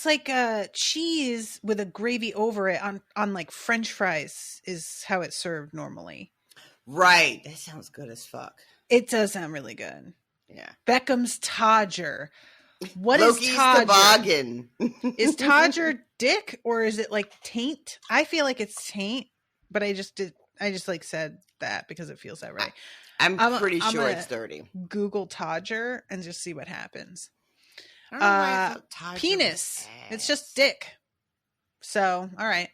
S2: like a cheese with a gravy over it on like French fries is how it's served normally.
S3: Right. That sounds good as fuck.
S2: It does sound really good.
S3: Yeah.
S2: Beckham's Todger. What
S3: Loki's
S2: is Todger?
S3: toboggan.
S2: Is Todger dick or is it like taint? I feel like it's taint, but I just like said that because it feels that right.
S3: I'm pretty sure it's dirty.
S2: Google Todger and just see what happens.
S3: I don't know why I thought Todger
S2: penis.
S3: was
S2: It's just dick. So, all right.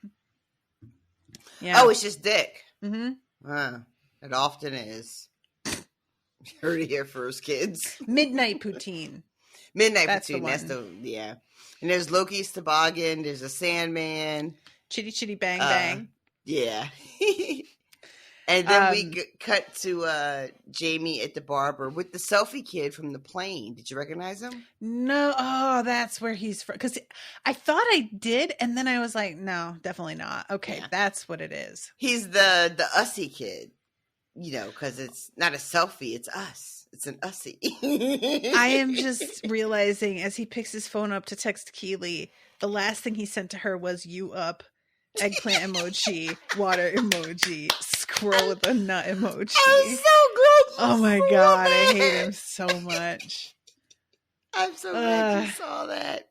S2: Yeah.
S3: Oh, it's just dick.
S2: Mm-hmm.
S3: It often is. You heard it here first, kids.
S2: Midnight poutine.
S3: Midnight
S2: That's
S3: poutine.
S2: the
S3: That's
S2: one.
S3: yeah. And there's Loki's toboggan. There's a Sandman.
S2: Chitty chitty bang bang.
S3: Yeah. And then we cut to Jaime at the barber with the selfie kid from the plane. Did you recognize him?
S2: No. Oh, that's where he's from. Because I thought I did, and then I was like, no, definitely not. Okay, yeah. That's what it is.
S3: He's the Ussie kid. You know, because it's not a selfie, it's us. It's an Ussie.
S2: I am just realizing as he picks his phone up to text Keeley, the last thing he sent to her was "you up," eggplant emoji, water emoji, scroll with a nut emoji.
S3: I'm so glad.
S2: Oh my god, I hate him so much.
S3: I'm so glad you saw that.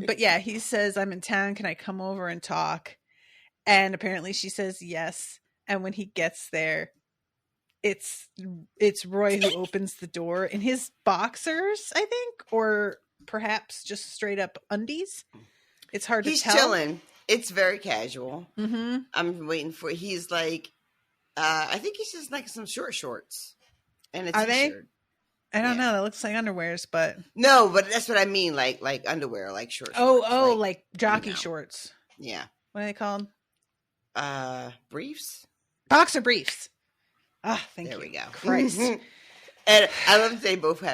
S2: But yeah, he says, "I'm in town. Can I come over and talk?" And apparently, she says yes. And when he gets there, it's Roy who opens the door in his boxers, I think, or perhaps just straight up undies. It's hard to tell.
S3: He's chilling. It's very casual.
S2: Mm-hmm.
S3: I'm waiting for. He's like, I think he's just like some short shorts and a t-shirt.
S2: Are they? I don't know. That looks like underwears, but
S3: no, but that's what I mean. Like underwear, like short.
S2: Oh, like jockey shorts.
S3: Yeah.
S2: What are they called?
S3: Briefs.
S2: Boxer briefs. Ah, thank you.
S3: There we go.
S2: Christ.
S3: And I love that they both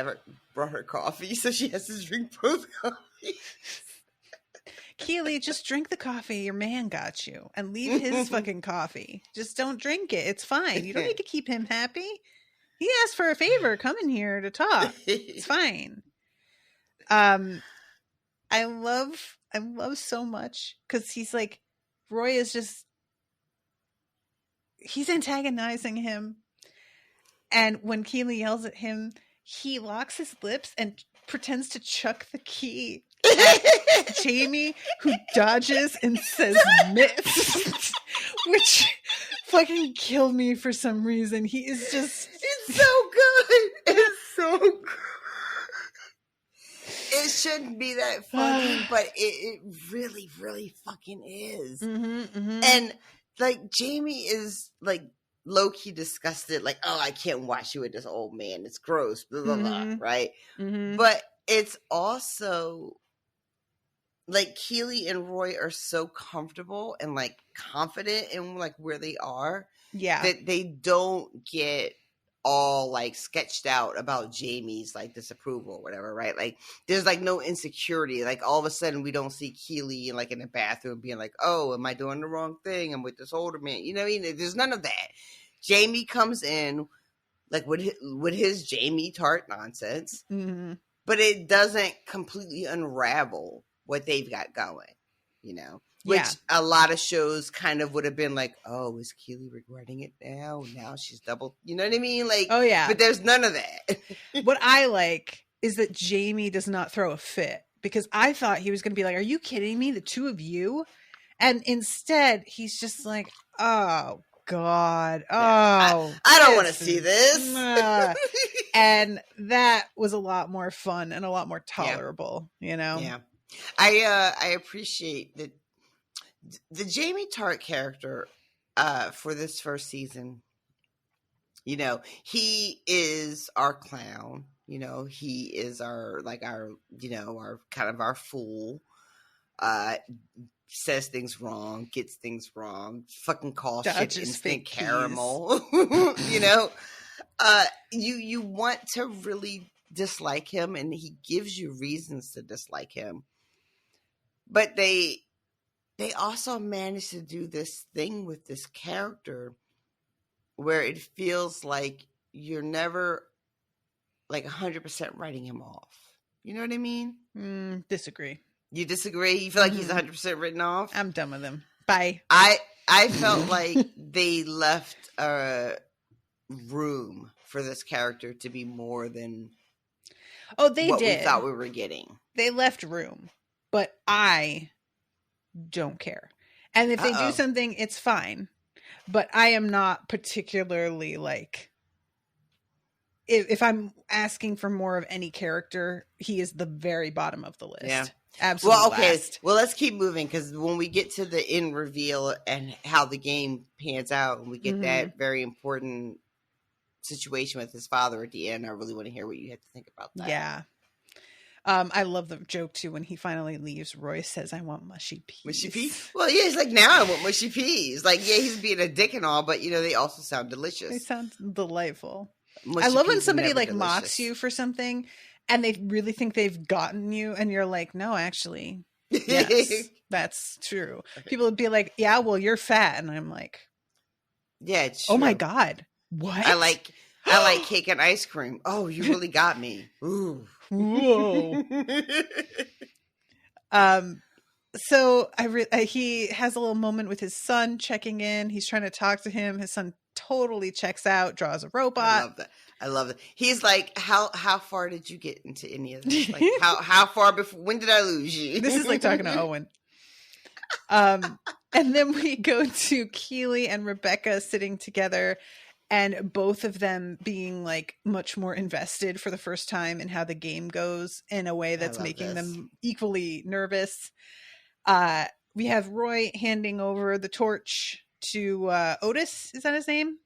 S3: brought her coffee, so she has to drink both coffees.
S2: Keeley, just drink the coffee your man got you and leave his fucking coffee. Just don't drink it. It's fine. You don't need to keep him happy. He asked for a favor coming here to talk. It's fine. I love so much because he's like, Roy is just, he's antagonizing him. And when Keeley yells at him, he locks his lips and pretends to chuck the key at Jaime, who dodges and says mitts, which fucking killed me for some reason. He is just...
S3: It's so good. It's so good. It shouldn't be that funny, but it really, really fucking is.
S2: Mm-hmm, mm-hmm.
S3: And like Jaime is like low-key disgusted, like, oh, I can't watch you with this old man. It's gross, blah, blah, blah, right?
S2: Mm-hmm.
S3: But it's also like Keeley and Roy are so comfortable and like confident in like where they are.
S2: Yeah.
S3: That they don't get all like sketched out about Jaime's like disapproval or whatever, right? Like there's like no insecurity. Like all of a sudden we don't see Keeley like in the bathroom being like, oh, am I doing the wrong thing? I'm with this older man. You know what I mean? There's none of that. Jaime comes in like with his Jaime tart nonsense,
S2: Mm-hmm.
S3: but it doesn't completely unravel what they've got going, you know? Which a lot of shows kind of would have been like, oh, is Keeley regretting it now? Now she's double, you know what I mean? Like,
S2: oh yeah.
S3: But there's none of that.
S2: What I like is that Jaime does not throw a fit, because I thought he was going to be like, are you kidding me? The two of you? And instead he's just like, oh God. Oh,
S3: I don't want to see this.
S2: And that was a lot more fun and a lot more tolerable, you know?
S3: Yeah. I appreciate that. The Jaime Tart character for this first season, you know, he is our clown. You know, he is our kind of our fool. Says things wrong, gets things wrong, fucking calls shit instant caramel. You know, you want to really dislike him, and he gives you reasons to dislike him. But they also managed to do this thing with this character where it feels like you're never like 100% writing him off. You know what I mean?
S2: Disagree.
S3: You disagree? You feel like he's 100% written off?
S2: I'm done with him. Bye.
S3: I felt like they left room for this character to be more than
S2: what we
S3: thought we were getting.
S2: They left room, but I don't care. And if they do something, it's fine. But I am not particularly like, if I'm asking for more of any character, he is the very bottom of the list.
S3: Yeah.
S2: Absolutely.
S3: Well, okay.
S2: Last.
S3: Well, let's keep moving, because when we get to the end reveal and how the game pans out, and we get that very important situation with his father at the end, I really want to hear what you have to think about that.
S2: Yeah. I love the joke too when he finally leaves. Roy says, "I want mushy peas."
S3: Mushy peas? Well, yeah, he's like, now I want mushy peas. Like, yeah, he's being a dick and all, but they also sound delicious.
S2: They sound delightful.
S3: Mushy
S2: I love when
S3: peas are
S2: somebody
S3: never
S2: like
S3: delicious.
S2: mocks you for something and they really think they've gotten you, and you're like, no, actually, yes, that's true. People would be like, yeah, well, you're fat, and I'm like,
S3: yeah, it's
S2: oh
S3: true.
S2: my God, what?
S3: I like cake and ice cream. Oh, you really got me. Ooh.
S2: Whoa. So he has a little moment with his son checking in. He's trying to talk to him. His son totally checks out, draws a robot.
S3: I love that. He's like, how far did you get into any of this? Like, how far before? When did I lose you?
S2: This is like talking to Owen. And then we go to Keeley and Rebecca sitting together, and both of them being like much more invested for the first time in how the game goes in a way that's making them equally nervous. We have Roy handing over the torch to Otis. Is that his name?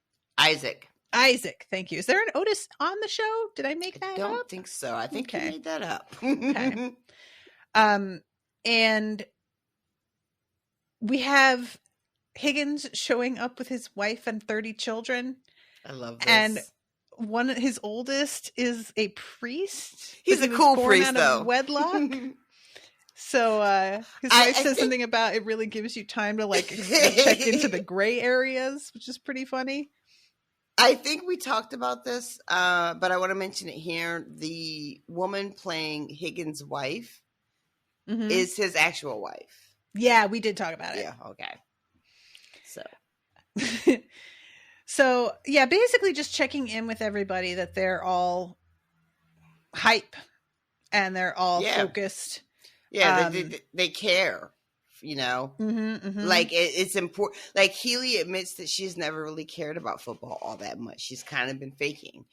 S3: Isaac,
S2: thank you. Is there an Otis on the show? Did I make that up? I
S3: don't think so. I think you made that up.
S2: Okay. And we have Higgins showing up with his wife and 30 children.
S3: I love this.
S2: And his oldest is a priest.
S3: He's a cool priest, though.
S2: Wedlock. So his wife says something about it really gives you time to like check into the gray areas, which is pretty funny.
S3: I think we talked about this, but I want to mention it here. The woman playing Higgins' wife is his actual wife.
S2: Yeah, we did talk about it.
S3: Yeah, okay.
S2: So, yeah, basically just checking in with everybody that they're all hype and they're all focused.
S3: Yeah, they care, Like, it's important. Like, Keeley admits that she's never really cared about football all that much. She's kind of been faking.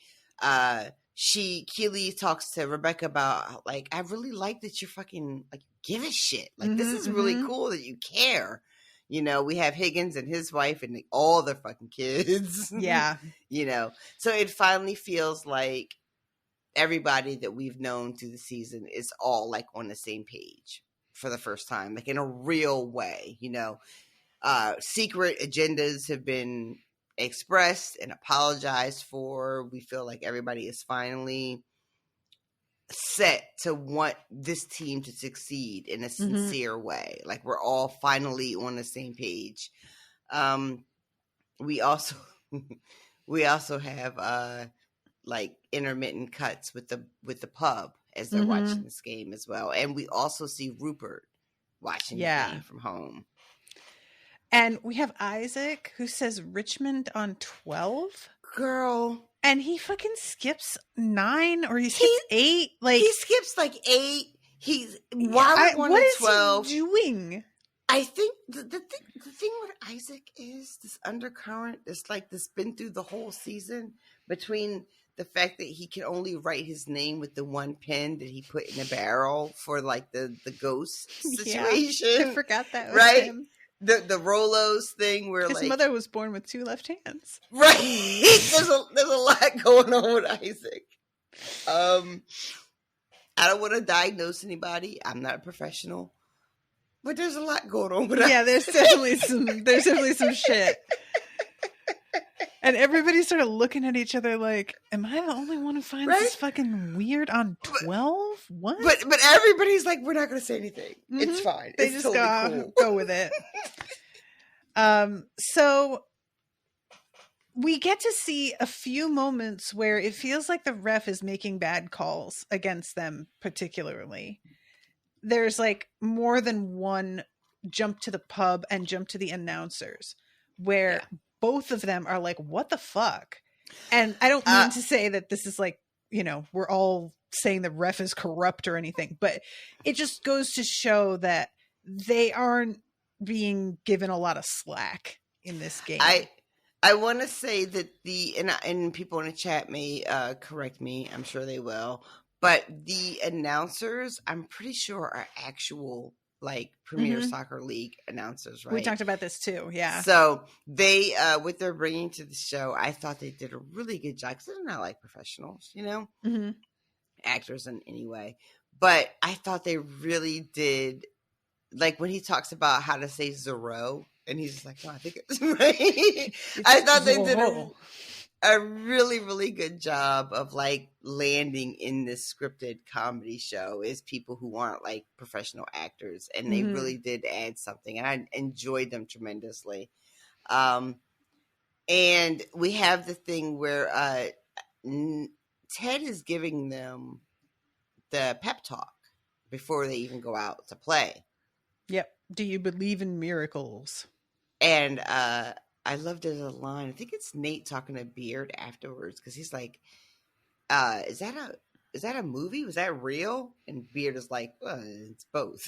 S3: Keeley talks to Rebecca about, like, I really like that you fucking, like, give a shit. Like, this is really cool that you care. We have Higgins and his wife and all their fucking kids.
S2: Yeah.
S3: So it finally feels like everybody that we've known through the season is all like on the same page for the first time, like in a real way. Secret agendas have been expressed and apologized for. We feel like everybody is finally set to want this team to succeed in a sincere way. Like, we're all finally on the same page. We also have like intermittent cuts with the pub as they're watching this game as well, and we also see Rupert watching the game from home.
S2: And we have Isaac, who says Richmond on 12.
S3: Girl.
S2: And he fucking skips 9 or he skips 8. Like,
S3: he skips like 8. Why would
S2: what is
S3: 12?
S2: he doing?
S3: I think the thing with Isaac is this undercurrent. It's like this been through the whole season between the fact that he can only write his name with the one pen that he put in the barrel for like the ghost situation.
S2: Yeah, I forgot that was
S3: right?
S2: him.
S3: The Rolos thing where
S2: his mother was born with 2 left hands.
S3: Right. There's a lot going on with Isaac. I don't want to diagnose anybody. I'm not a professional. But there's a lot going on with Isaac.
S2: Yeah, there's definitely some shit. And everybody started looking at each other like, am I the only one who finds this fucking weird on 12? What?
S3: But everybody's like, we're not going to say anything. Mm-hmm. It's fine.
S2: They
S3: it's
S2: just
S3: totally cool.
S2: Go with it. So we get to see a few moments where it feels like the ref is making bad calls against them, particularly. There's like more than one jump to the pub and jump to the announcers where both of them are like, what the fuck? And I don't mean to say that this is like, we're all saying the ref is corrupt or anything, but it just goes to show that they aren't being given a lot of slack in this game.
S3: I want to say that and people in the chat may correct me. I'm sure they will. But the announcers, I'm pretty sure, are actual like Premier Soccer League announcers, right?
S2: We talked about this too, yeah.
S3: So they, what they're bringing to the show, I thought they did a really good job because they're not like professionals, actors in any way. But I thought they really did, like when he talks about how to say Zero, and he's just like, no, I think it's right. I thought they did a really, really good job of like landing in this scripted comedy show as people who aren't like professional actors, and they really did add something, and I enjoyed them tremendously. And we have the thing where Ted is giving them the pep talk before they even go out to play.
S2: Yep. Do you believe in miracles?
S3: And I loved it as a line. I think it's Nate talking to Beard afterwards because he's like, "Is that a movie? Was that real?" And Beard is like, "Well, it's both."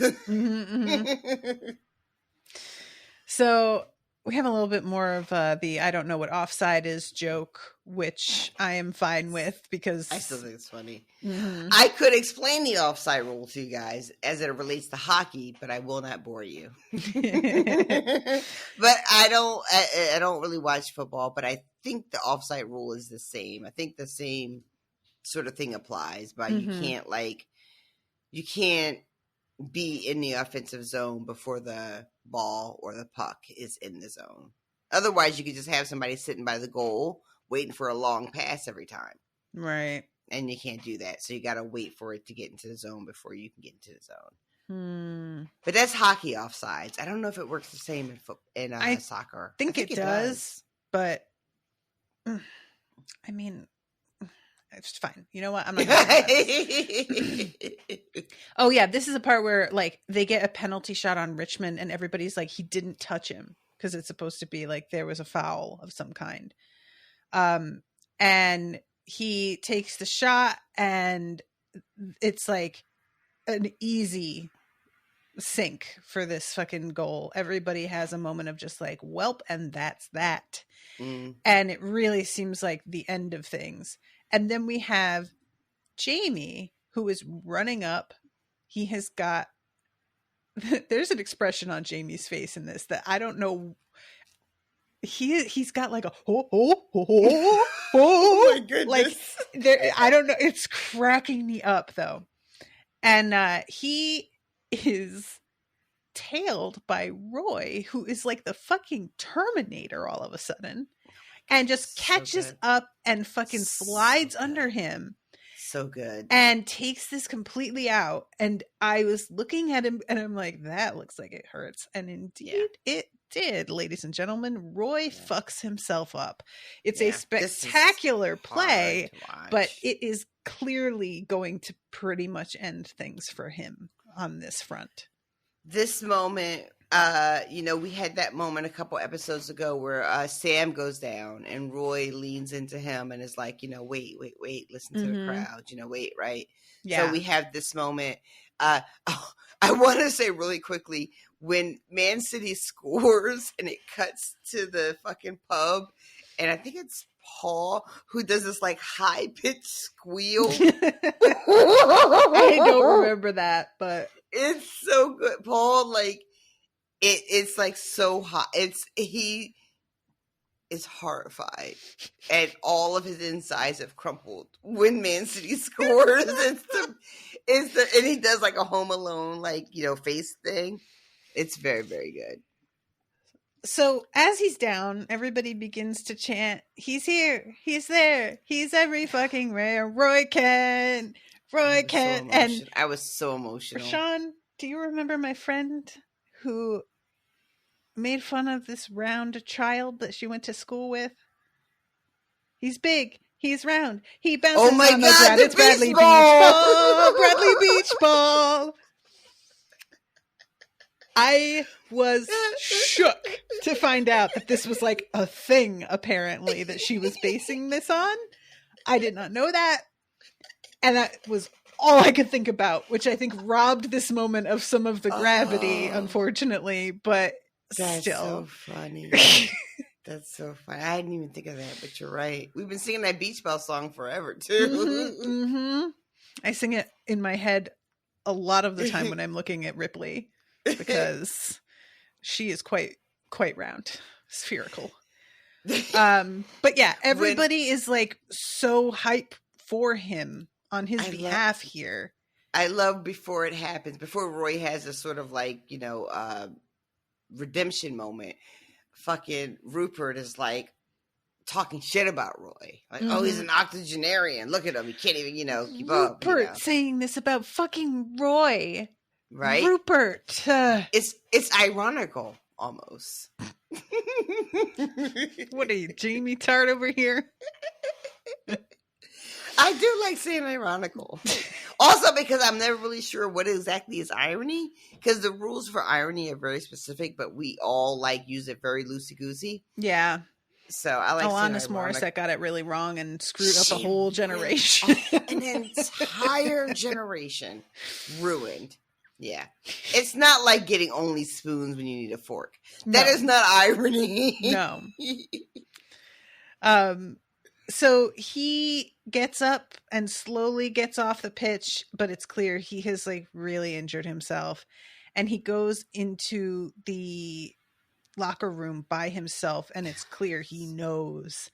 S2: So we have a little bit more of the "I don't know what offside is" joke, which I am fine with because
S3: I still think it's funny. I could explain the offside rule to you guys as it relates to hockey, but I will not bore you. But I don't really watch football, but I think the offside rule is the same. I think the same sort of thing applies, but you can't be in the offensive zone before the ball or the puck is in the zone. Otherwise, you could just have somebody sitting by the goal waiting for a long pass every time.
S2: Right.
S3: And you can't do that. So you got to wait for it to get into the zone before you can get into the zone. But that's hockey offsides. I don't know if it works the same in soccer.
S2: I think it does. But I mean, it's fine. You know what? I'm not gonna Oh yeah, this is a part where like they get a penalty shot on Richmond and everybody's like, he didn't touch him because it's supposed to be like there was a foul of some kind. And he takes the shot and it's like an easy sink for this fucking goal. Everybody has a moment of just like, welp, and that's that. And it really seems like the end of things. And then we have Jaime, who is running up. He has got, there's an expression on Jamie's face in this that I don't know. He's got like a oh my goodness. Like there, I don't know. It's cracking me up though. And he is tailed by Roy, who is like the fucking Terminator all of a sudden, and just catches up and fucking slides under him.
S3: So good.
S2: And takes this completely out. And I was looking at him and I'm like, that looks like it hurts. And indeed it did, ladies and gentlemen. Roy fucks himself up. It's a spectacular play, but it is clearly going to pretty much end things for him on this front.
S3: This moment, we had that moment a couple episodes ago where Sam goes down and Roy leans into him and is like, wait, listen to the crowd, wait, right? Yeah. So we have this moment. I want to say really quickly, when Man City scores and it cuts to the fucking pub, and I think it's Paul who does this like high pitched squeal.
S2: I don't remember that, but
S3: it's so good. Paul, like it's like so hot. He is horrified, and all of his insides have crumpled when Man City scores. And he does like a Home Alone face thing. It's very, very good.
S2: So as he's down, everybody begins to chant, "He's here, he's there, he's every fucking where. Roy Kent, Roy Kent." And
S3: I was so emotional.
S2: Sean, do you remember my friend who made fun of this round child that she went to school with? He's big, he's round, he bounces on the ground. It's Bradley Beach Ball, Bradley Beach Ball. I was shook to find out that this was like a thing, apparently, that she was basing this on. I did not know that. And that was all I could think about, which I think robbed this moment of some of the gravity, unfortunately. But
S3: that's
S2: still.
S3: So funny. That's so funny. I didn't even think of that, but you're right. We've been singing that Beach Ball song forever, too.
S2: I sing it in my head a lot of the time when I'm looking at Ripley. Because she is quite round, spherical. But yeah, everybody is like so hype for him on his behalf here.
S3: I love before it happens, before Roy has a sort of like, redemption moment, fucking Rupert is like talking shit about Roy. Like, oh, he's an octogenarian. Look at him. He can't even, keep up.
S2: Rupert saying this about fucking Roy.
S3: Right,
S2: Rupert.
S3: It's ironical almost.
S2: What are you, Jamie Tart over here?
S3: I do like saying ironical. Also, because I'm never really sure what exactly is irony. Because the rules for irony are very specific, but we all use it very loosey goosey.
S2: Yeah.
S3: So I like
S2: Alanis Morissette got it really wrong and screwed up a whole generation.
S3: An entire generation ruined. Yeah. It's not like getting only spoons when you need a fork. That is not irony.
S2: No. So he gets up and slowly gets off the pitch, but it's clear he has really injured himself. And he goes into the locker room by himself, and it's clear he knows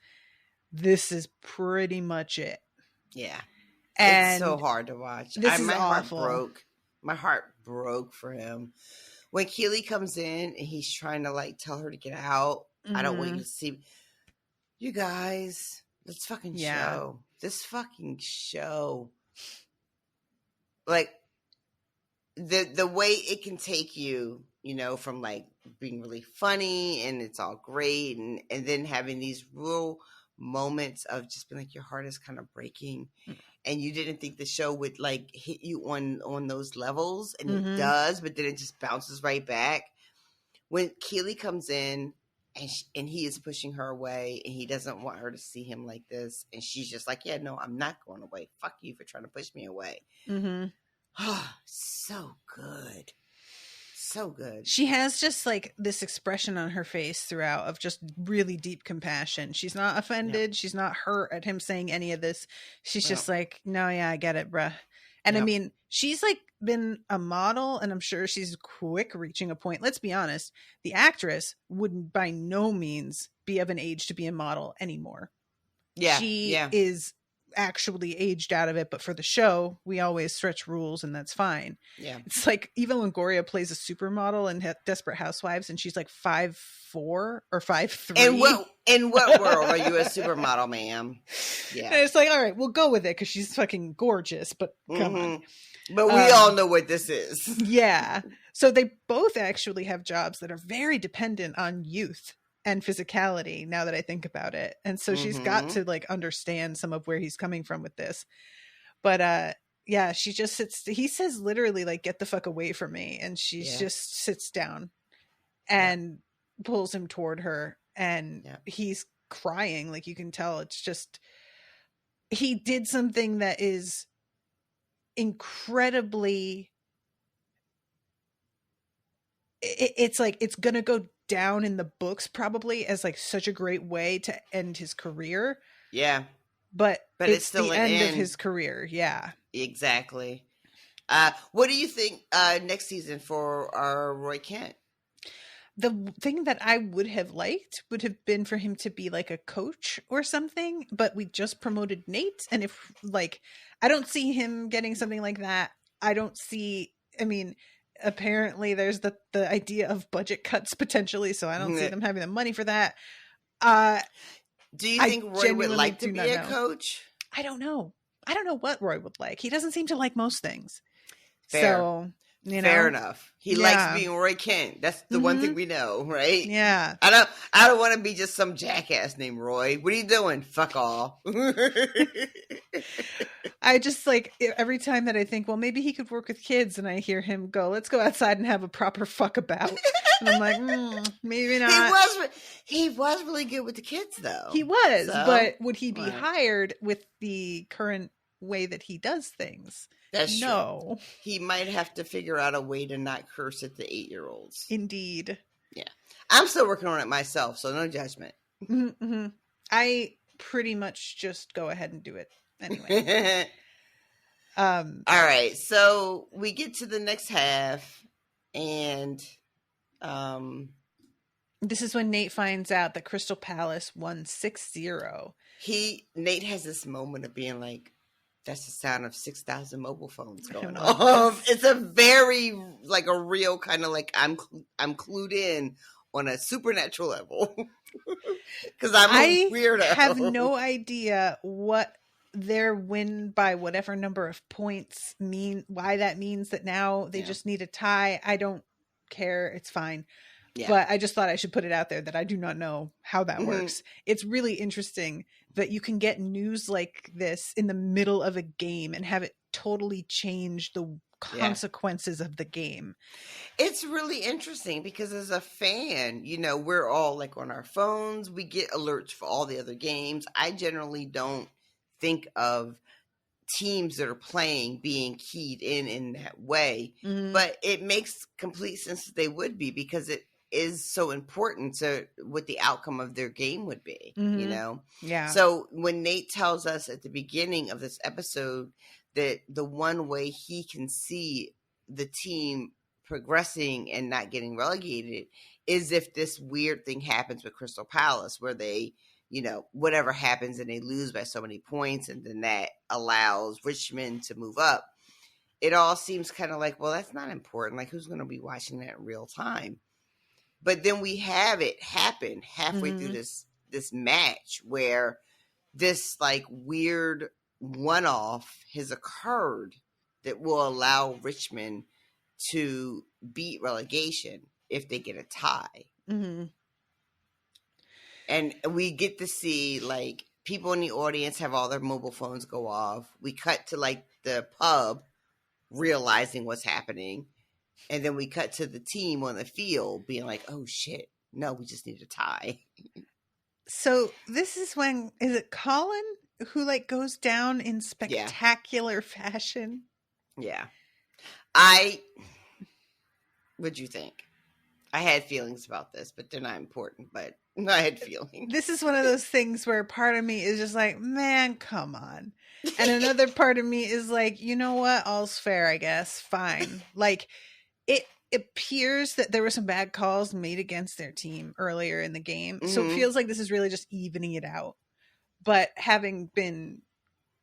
S2: this is pretty much it.
S3: Yeah.
S2: And
S3: it's so hard to watch.
S2: This is
S3: my
S2: awful.
S3: Heart broke. My heart broke for him. When Keeley comes in and he's trying to tell her to get out, I don't want you to see. You guys, let's fucking show. This fucking show. The way it can take you, from being really funny and it's all great and then having these real moments of just being your heart is kind of breaking. And you didn't think the show would hit you on those levels, and it does, but then it just bounces right back. When Keeley comes in and he is pushing her away, and he doesn't want her to see him like this, and she's just like, "Yeah, no, I'm not going away. Fuck you for trying to push me away." So good. So good.
S2: She has just this expression on her face throughout of just really deep compassion. She's not offended. Yep. She's not hurt at him saying any of this. She's just no, yeah, I get it, bruh. And I mean, she's been a model, and I'm sure she's quick reaching a point. Let's be honest. The actress would by no means be of an age to be a model anymore. Yeah. She is actually aged out of it, but for the show we always stretch rules, and that's fine. It's Eva Longoria plays a supermodel in Desperate Housewives, and she's 5'4" or 5'3".
S3: In what world are you a supermodel, ma'am?
S2: And it's all right, we'll go with it because she's fucking gorgeous, but come on.
S3: But we all know what this is.
S2: Yeah. So they both actually have jobs that are very dependent on youth and physicality, now that I think about it. And so she's got to understand some of where he's coming from with this. But she just sits, he says literally get the fuck away from me. And she just sits down and pulls him toward her, and he's crying. You can tell it's just, he did something that is incredibly, it's it's gonna go down in the books probably as such a great way to end his career.
S3: Yeah.
S2: But it's still the end of his career. Yeah.
S3: Exactly. What do you think next season for our Roy Kent?
S2: The thing that I would have liked would have been for him to be a coach or something, but we just promoted Nate. And if I don't see him getting something like that. I don't see, apparently there's the idea of budget cuts potentially, so I don't see them having the money for that.
S3: Do you think Roy would like to be a coach?
S2: I don't know. I don't know what Roy would like. He doesn't seem to like most things.
S3: Fair.
S2: So,
S3: fair enough. He likes being Roy Kent. That's the one thing we know, right?
S2: Yeah.
S3: I don't want to be just some jackass named Roy. What are you doing? Fuck all.
S2: I just like every time that I think, well, maybe he could work with kids, and I hear him go, "Let's go outside and have a proper fuck about." And I'm like, maybe not.
S3: He was really good with the kids, though.
S2: He was, but would he be hired with the current way that he does things?
S3: That's true. He might have to figure out a way to not curse at the 8-year-olds.
S2: Indeed.
S3: Yeah. I'm still working on it myself, so no judgment.
S2: Mm-hmm. I pretty much just go ahead and do it anyway.
S3: All right. So we get to the next half, and
S2: this is when Nate finds out that Crystal Palace won 6-0.
S3: Nate has this moment of being like, that's the sound of 6,000 mobile phones going off. It's a very, like, a real kind of like, I'm clued in on a supernatural level. Because I'm a weirdo.
S2: I have no idea what their win by whatever number of points why that means that now they just need a tie. I don't care. It's fine. Yeah. But I just thought I should put it out there that I do not know how that works. It's really interesting that you can get news like this in the middle of a game and have it totally change the consequences of the game.
S3: It's really interesting because as a fan, we're all like on our phones. We get alerts for all the other games. I generally don't think of teams that are playing being keyed in that way. But it makes complete sense that they would be, because it is so important to what the outcome of their game would be, Yeah. So when Nate tells us at the beginning of this episode that the one way he can see the team progressing and not getting relegated is if this weird thing happens with Crystal Palace, where they, whatever happens and they lose by so many points, and then that allows Richmond to move up. It all seems kind of like, well, that's not important. Like, who's going to be watching that in real time? But then we have it happen halfway through this match where this like weird one-off has occurred that will allow Richmond to beat relegation if they get a tie. And we get to see like people in the audience have all their mobile phones go off. We cut to like the pub realizing what's happening. And then we cut to the team on the field being like, oh, shit. No, we just need a tie.
S2: So this is when, is it Colin who like goes down in spectacular fashion?
S3: Yeah. What'd you think? I had feelings about this, but they're not important, but I had feelings.
S2: This is one of those things where part of me is just like, man, come on. And another part of me is like, you know what? All's fair, I guess. Fine. Like, it appears that there were some bad calls made against their team earlier in the game. So it feels like this is really just evening it out. But having been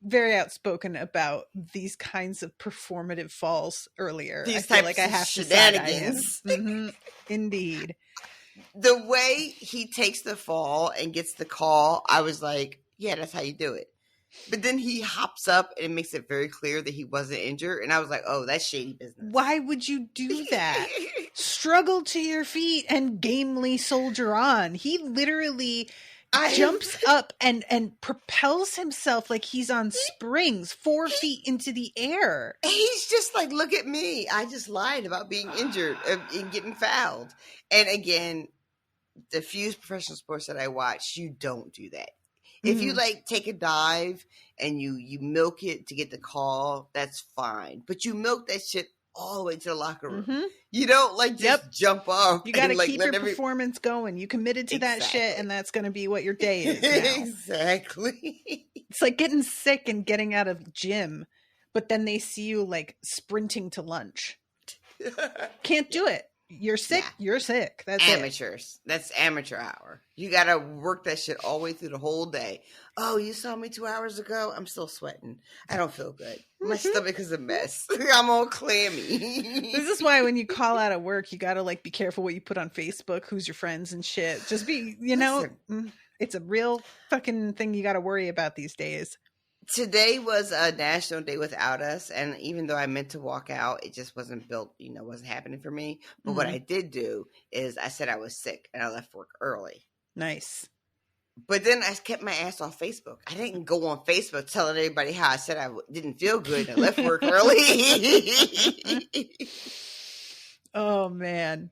S2: very outspoken about these kinds of performative falls earlier, I feel like I have to shenanigans. Indeed.
S3: The way he takes the fall and gets the call, I was like, yeah, that's how you do it. But then he hops up and it makes it very clear that he wasn't injured. And I was like, oh, that's shady business.
S2: Why would you do that? Struggle to your feet and gamely soldier on. He literally jumps up and propels himself like he's on springs 4 feet into the air.
S3: He's just like, look at me. I just lied about being injured and getting fouled. And again, the few professional sports that I watch, you don't do that. If you like take a dive and you milk it to get the call, that's fine. But you milk that shit all the way to the locker room. You don't like just jump off.
S2: You got to keep your performance going. You committed to that shit, and that's going to be what your day is now.
S3: Exactly.
S2: It's like getting sick and getting out of gym, but then they see you like sprinting to lunch. Can't do it. you're sick, you're sick. That's
S3: amateurs. That's amateur hour. You got to work that shit all the way through the whole day. Oh, you saw me 2 hours ago? I'm still sweating. I don't feel good. My stomach is a mess. I'm all clammy.
S2: This is why when you call out of work, you got to like be careful what you put on Facebook, who's your friends and shit. Just be, it's a real fucking thing you got to worry about these days.
S3: Today was a national day without us, and even though I meant to walk out, it just wasn't built, wasn't happening for me. But what I did do is I said I was sick, and I left work early.
S2: Nice.
S3: But then I kept my ass off Facebook. I didn't go on Facebook telling everybody how I said I didn't feel good and I left work early.
S2: Oh, man.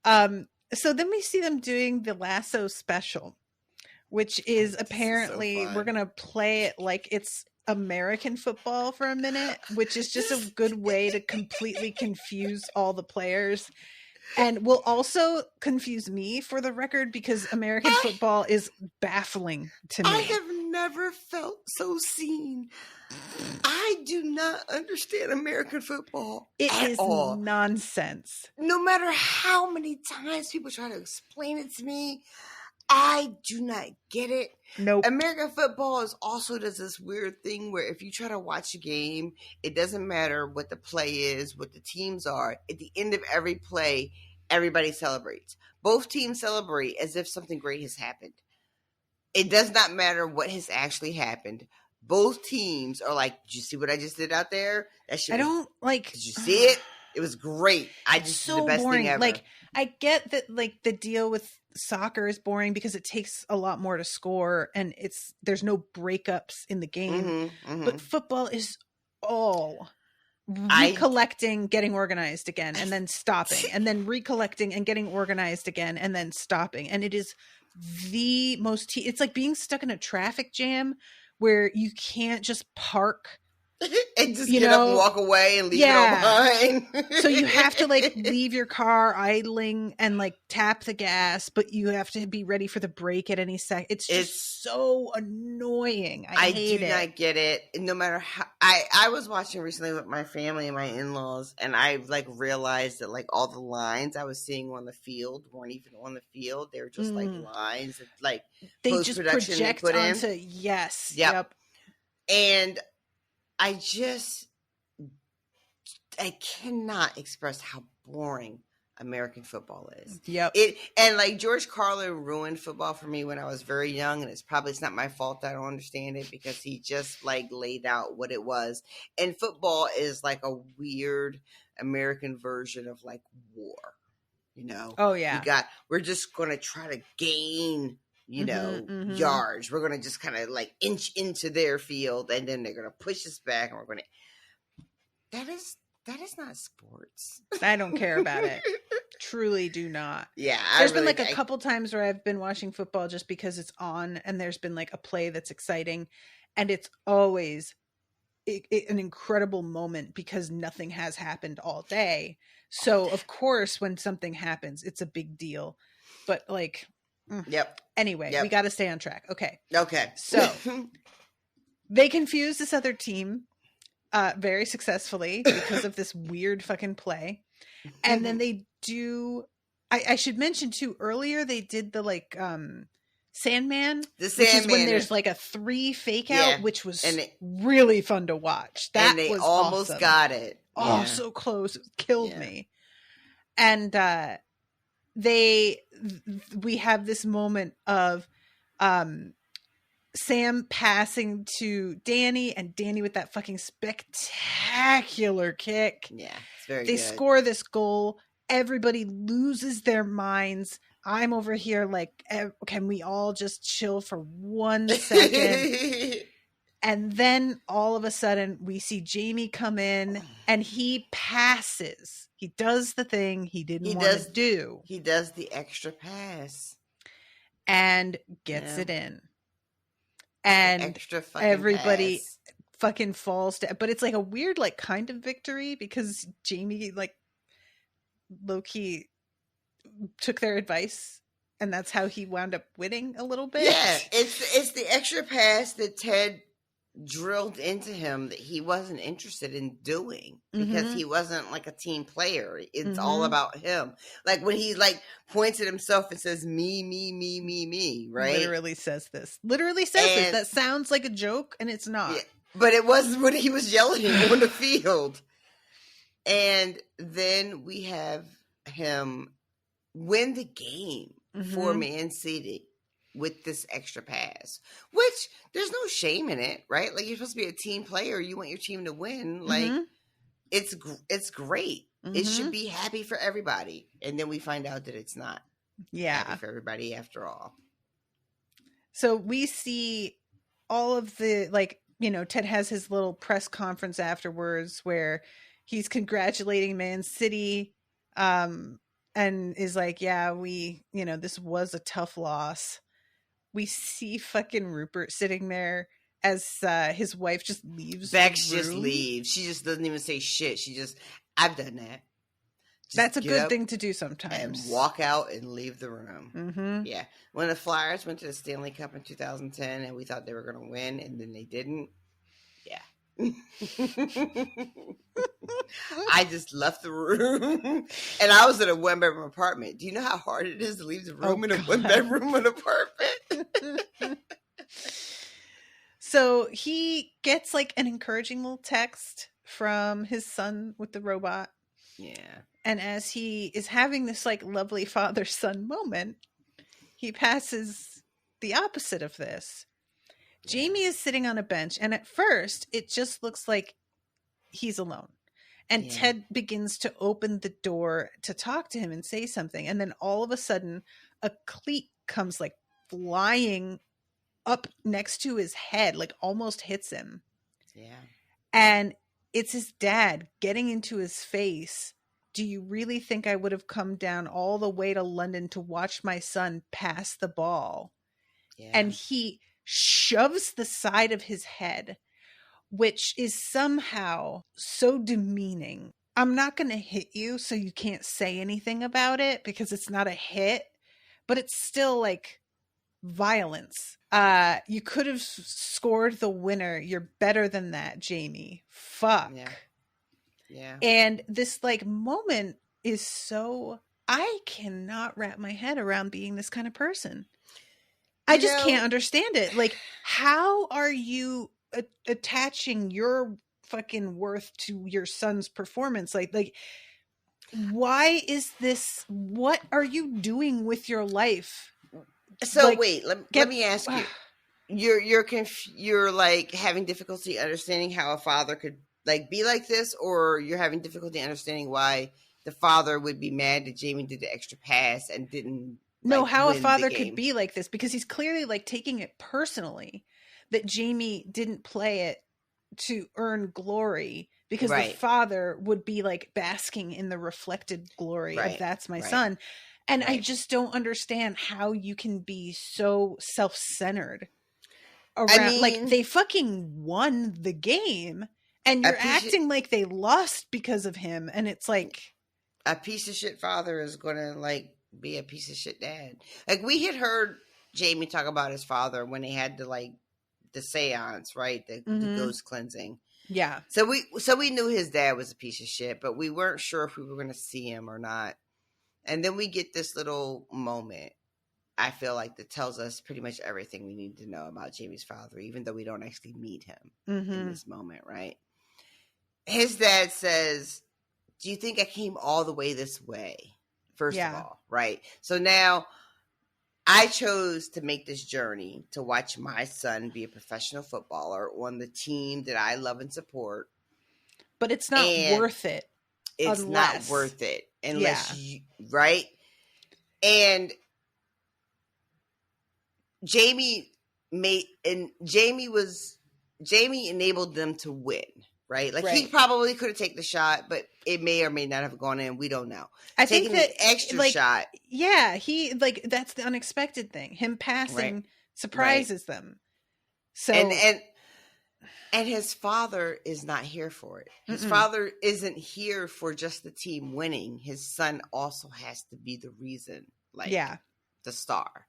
S2: So then we see them doing the Lasso special, which is apparently we're going to play it like it's American football for a minute, which is just a good way to completely confuse all the players. And will also confuse me, for the record, because American football is baffling to me.
S3: I have never felt so seen. I do not understand American football.
S2: It
S3: at
S2: is
S3: all.
S2: Nonsense.
S3: No matter how many times people try to explain it to me, I do not get it.
S2: Nope.
S3: American football also does this weird thing where if you try to watch a game, it doesn't matter what the play is, what the teams are. At the end of every play, everybody celebrates. Both teams celebrate as if something great has happened. It does not matter what has actually happened. Both teams are like, did you see what I just did out there? That shit did you see it? It was great. I just
S2: so
S3: did the best
S2: boring.
S3: thing ever.
S2: Like, I get that like the deal with soccer is boring because it takes a lot more to score and there's no breakups in the game. But football is all recollecting, getting organized again, and then stopping, and then recollecting and getting organized again, and then stopping. And it is the most it's like being stuck in a traffic jam where you can't just park
S3: and just get up and walk away and leave it all behind.
S2: So you have to like leave your car idling and like tap the gas, but you have to be ready for the break at any second. It's just so annoying. I hate it.
S3: I do not get it. No matter how I was watching recently with my family and my in-laws, and I like realized that like all the lines I was seeing on the field weren't even on the field. They were just like lines that like
S2: they just project
S3: put
S2: onto
S3: in.
S2: Yep.
S3: And I cannot express how boring American football is.
S2: Yep.
S3: And like George Carlin ruined football for me when I was very young, and it's not my fault that I don't understand it because he just like laid out what it was. And football is like a weird American version of like war,
S2: Oh yeah.
S3: We're just going to try to gain yards. We're going to just kind of like inch into their field, and then they're going to push us back, and we're going to. That is not sports.
S2: I don't care about it. Truly do not.
S3: Yeah.
S2: There's been like a couple times where I've been watching football just because it's on, and there's been like a play that's exciting, and it's always an incredible moment because nothing has happened all day. So of course, when something happens, it's a big deal. But like.
S3: Yep.
S2: Anyway, we got to stay on track. Okay.
S3: So
S2: they confuse this other team very successfly because of this weird fucking play. And then they do, I should mention too, earlier they did the like Sandman. Which is when there's like a 3 fake out, which was really fun to watch. That was
S3: almost
S2: awesome.
S3: Got it.
S2: Oh, so close. It killed me. And we have this moment of Sam passing to Danny, and Danny with that fucking spectacular kick.
S3: Yeah, it's very
S2: They
S3: good.
S2: score this goal. Everybody loses their minds. I'm over here like, can we all just chill for 1 second? And then all of a sudden we see Jaime come in and he passes. He does the thing he didn't want to do.
S3: He does the extra pass.
S2: And gets it in. And
S3: extra fucking
S2: everybody
S3: pass.
S2: Fucking falls down. But it's like a weird like kind of victory because Jaime like low-key took their advice. And that's how he wound up winning a little bit.
S3: Yeah, it's the extra pass that Ted drilled into him that he wasn't interested in doing because he wasn't like a team player. It's all about him. Like when he like points at himself and says me, right?
S2: Literally says this. That sounds like a joke and it's not.
S3: Yeah, but it was when he was yelling on the field. And then we have him win the game for Man City with this extra pass, which there's no shame in it, right? Like, you're supposed to be a team player. You want your team to win. Like, it's great. It should be happy for everybody. And then we find out that it's not happy for everybody after all.
S2: So we see all of the, like, you know, Ted has his little press conference afterwards where he's congratulating Man City, and is like, yeah, this was a tough loss. We see fucking Rupert sitting there as his wife just leaves.
S3: Bex just leaves. She just doesn't even say shit. She just, I've done that. Just
S2: that's a good thing to do sometimes.
S3: And walk out and leave the room. Yeah. When the Flyers went to the Stanley Cup in 2010 and we thought they were going to win and then they didn't. Yeah. I just left the room and I was in a 1-bedroom apartment. Do you know how hard it is to leave the room in a 1-bedroom apartment?
S2: So he gets like an encouraging little text from his son with the robot.
S3: Yeah.
S2: And as he is having this like lovely father-son moment, he passes the opposite of this. Jaime is sitting on a bench, and at first, it just looks like he's alone. And Ted begins to open the door to talk to him and say something. And then all of a sudden, a cleat comes like flying up next to his head, like almost hits him.
S3: Yeah.
S2: And it's his dad getting into his face. Do you really think I would have come down all the way to London to watch my son pass the ball? Yeah. And he shoves the side of his head, which is somehow so demeaning. I'm not going to hit you so you can't say anything about it because it's not a hit, but it's still like violence. You could have scored the winner. You're better than that, Jaime. Fuck.
S3: Yeah.
S2: And this like moment is so, I cannot wrap my head around being this kind of person. I just can't understand it. Like, how are you attaching your fucking worth to your son's performance? Like, why is this? What are you doing with your life?
S3: So like, wait, let me ask you. You're like having difficulty understanding how a father could like be like this, or you're having difficulty understanding why the father would be mad that Jaime did the extra pass and didn't.
S2: No, how a father could be like this, because he's clearly like taking it personally that Jaime didn't play it to earn glory, because the father would be like basking in the reflected glory of that's my son. And I just don't understand how you can be so self-centered around, like, they fucking won the game and you're acting like they lost because of him. And it's like,
S3: a piece of shit father is going to like be a piece of shit dad. Like, we had heard Jaime talk about his father when they had the seance, right? The ghost cleansing.
S2: Yeah.
S3: So we knew his dad was a piece of shit, but we weren't sure if we were going to see him or not. And then we get this little moment, I feel like, that tells us pretty much everything we need to know about Jaime's father, even though we don't actually meet him in this moment, right? His dad says, "Do you think I came all the way this way?" First of all, right? So now I chose to make this journey to watch my son be a professional footballer on the team that I love and support.
S2: But it's not worth it.
S3: It's not worth it unless you, right? And Jaime enabled them to win. Right? Like, he probably could have taken the shot, but it may or may not have gone in. We don't know.
S2: I think that
S3: the extra shot.
S2: Yeah, he like, that's the unexpected thing. Him passing surprises them. So
S3: and his father is not here for it. His father isn't here for just the team winning. His son also has to be the reason, like the star.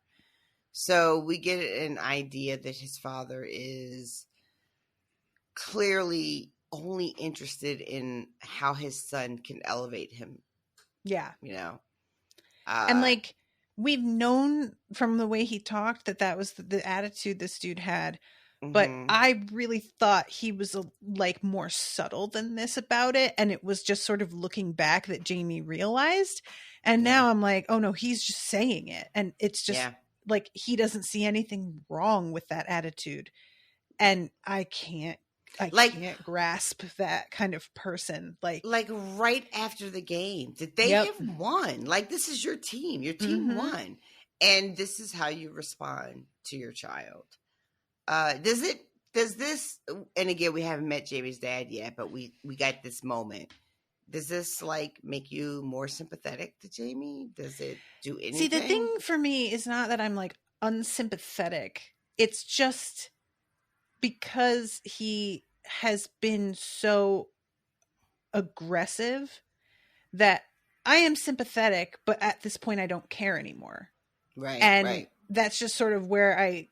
S3: So we get an idea that his father is clearly only interested in how his son can elevate him.
S2: Yeah.
S3: You know?
S2: And like, we've known from the way he talked that was the attitude this dude had. But I really thought he was like more subtle than this about it. And it was just sort of looking back that Jaime realized. And now I'm like, oh no, he's just saying it. And it's just like, he doesn't see anything wrong with that attitude. And I can't grasp that kind of person. Like
S3: right after the game, that they have won. Like, this is your team. Your team won. And this is how you respond to your child. Does this, and again, we haven't met Jamie's dad yet, but we got this moment. Does this like make you more sympathetic to Jaime? Does it do anything?
S2: See, the thing for me is not that I'm like unsympathetic. It's just because he has been so aggressive that I am sympathetic, but at this point I don't care anymore.
S3: Right.
S2: And that's just sort of where I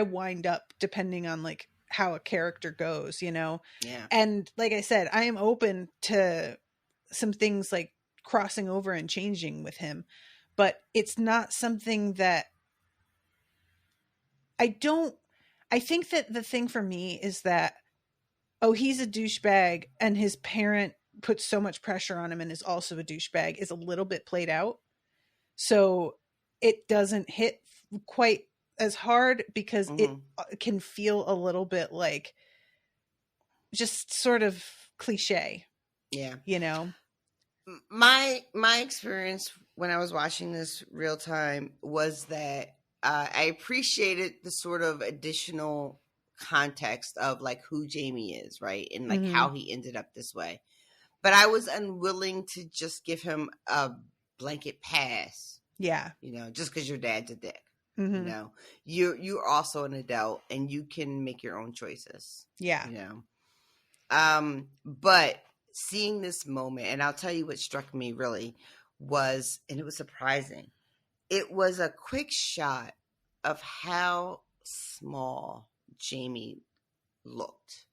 S2: wind up depending on like how a character goes, you know?
S3: Yeah.
S2: And like I said, I am open to some things like crossing over and changing with him, but it's not something that I think that the thing for me is that, oh, he's a douchebag and his parent puts so much pressure on him and is also a douchebag is a little bit played out. So it doesn't hit quite as hard because it can feel a little bit like just sort of cliche.
S3: Yeah.
S2: You know?
S3: My experience when I was watching this real time was that I appreciated the sort of additional context of like who Jaime is, right? And like how he ended up this way. But I was unwilling to just give him a blanket pass.
S2: Yeah.
S3: You know, just because your dad's a dick. You know, you're also an adult and you can make your own choices.
S2: Yeah.
S3: You know, but seeing this moment, and I'll tell you what struck me really was, and it was surprising. It was a quick shot of how small Jaime looked.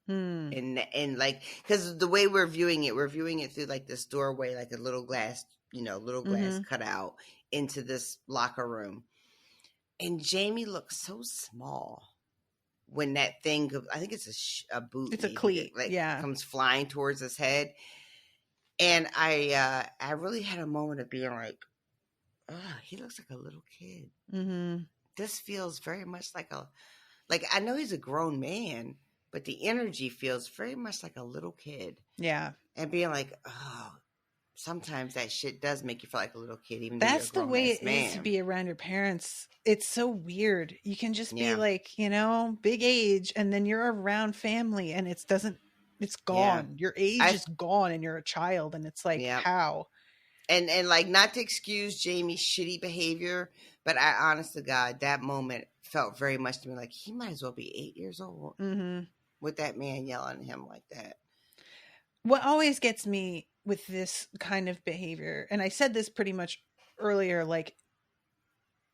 S3: And like, because the way we're viewing it through like this doorway, like a little glass, glass cutout into this locker room. And Jaime looks so small when that thing, I think it's a boot.
S2: It's a cleat,
S3: comes flying towards his head. And I really had a moment of being like, he looks like a little kid. This feels very much like I know he's a grown man, but the energy feels very much like a little kid.
S2: Yeah.
S3: And being like, oh, sometimes that shit does make you feel like a little kid, even
S2: that's
S3: though you're a
S2: the way it
S3: man.
S2: is to be around your parents. It's so weird. You can just be like, big age, and then you're around family and it's gone. Yeah. Your age is gone and you're a child, and it's like, how?
S3: And like, not to excuse Jaime's shitty behavior, but I, honest to God, that moment felt very much to me like he might as well be 8 years old with that man yelling at him like that.
S2: What always gets me with this kind of behavior, and I said this pretty much earlier, like,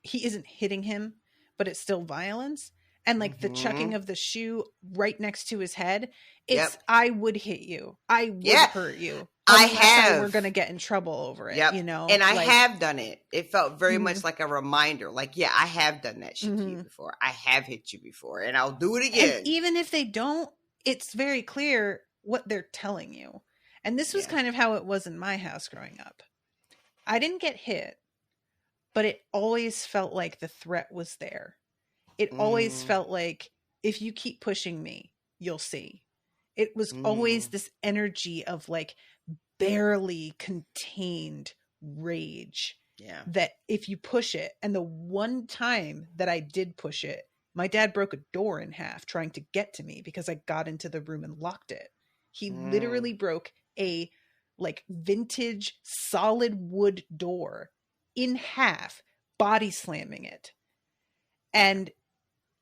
S2: he isn't hitting him, but it's still violence. And like the chucking of the shoe right next to his head, it's, I would hit you. I would hurt you. We're going to get in trouble over it, you know?
S3: And I have done it. It felt very much like a reminder. Like, I have done that shit to you before. I have hit you before, and I'll do it again.
S2: And even if they don't, it's very clear what they're telling you. And this was kind of how it was in my house growing up. I didn't get hit, but it always felt like the threat was there. It always felt like, if you keep pushing me, you'll see. It was always this energy of like barely contained rage.
S3: Yeah.
S2: That if you push it, and the one time that I did push it, my dad broke a door in half trying to get to me because I got into the room and locked it. He literally broke a like vintage solid wood door in half, body slamming it. And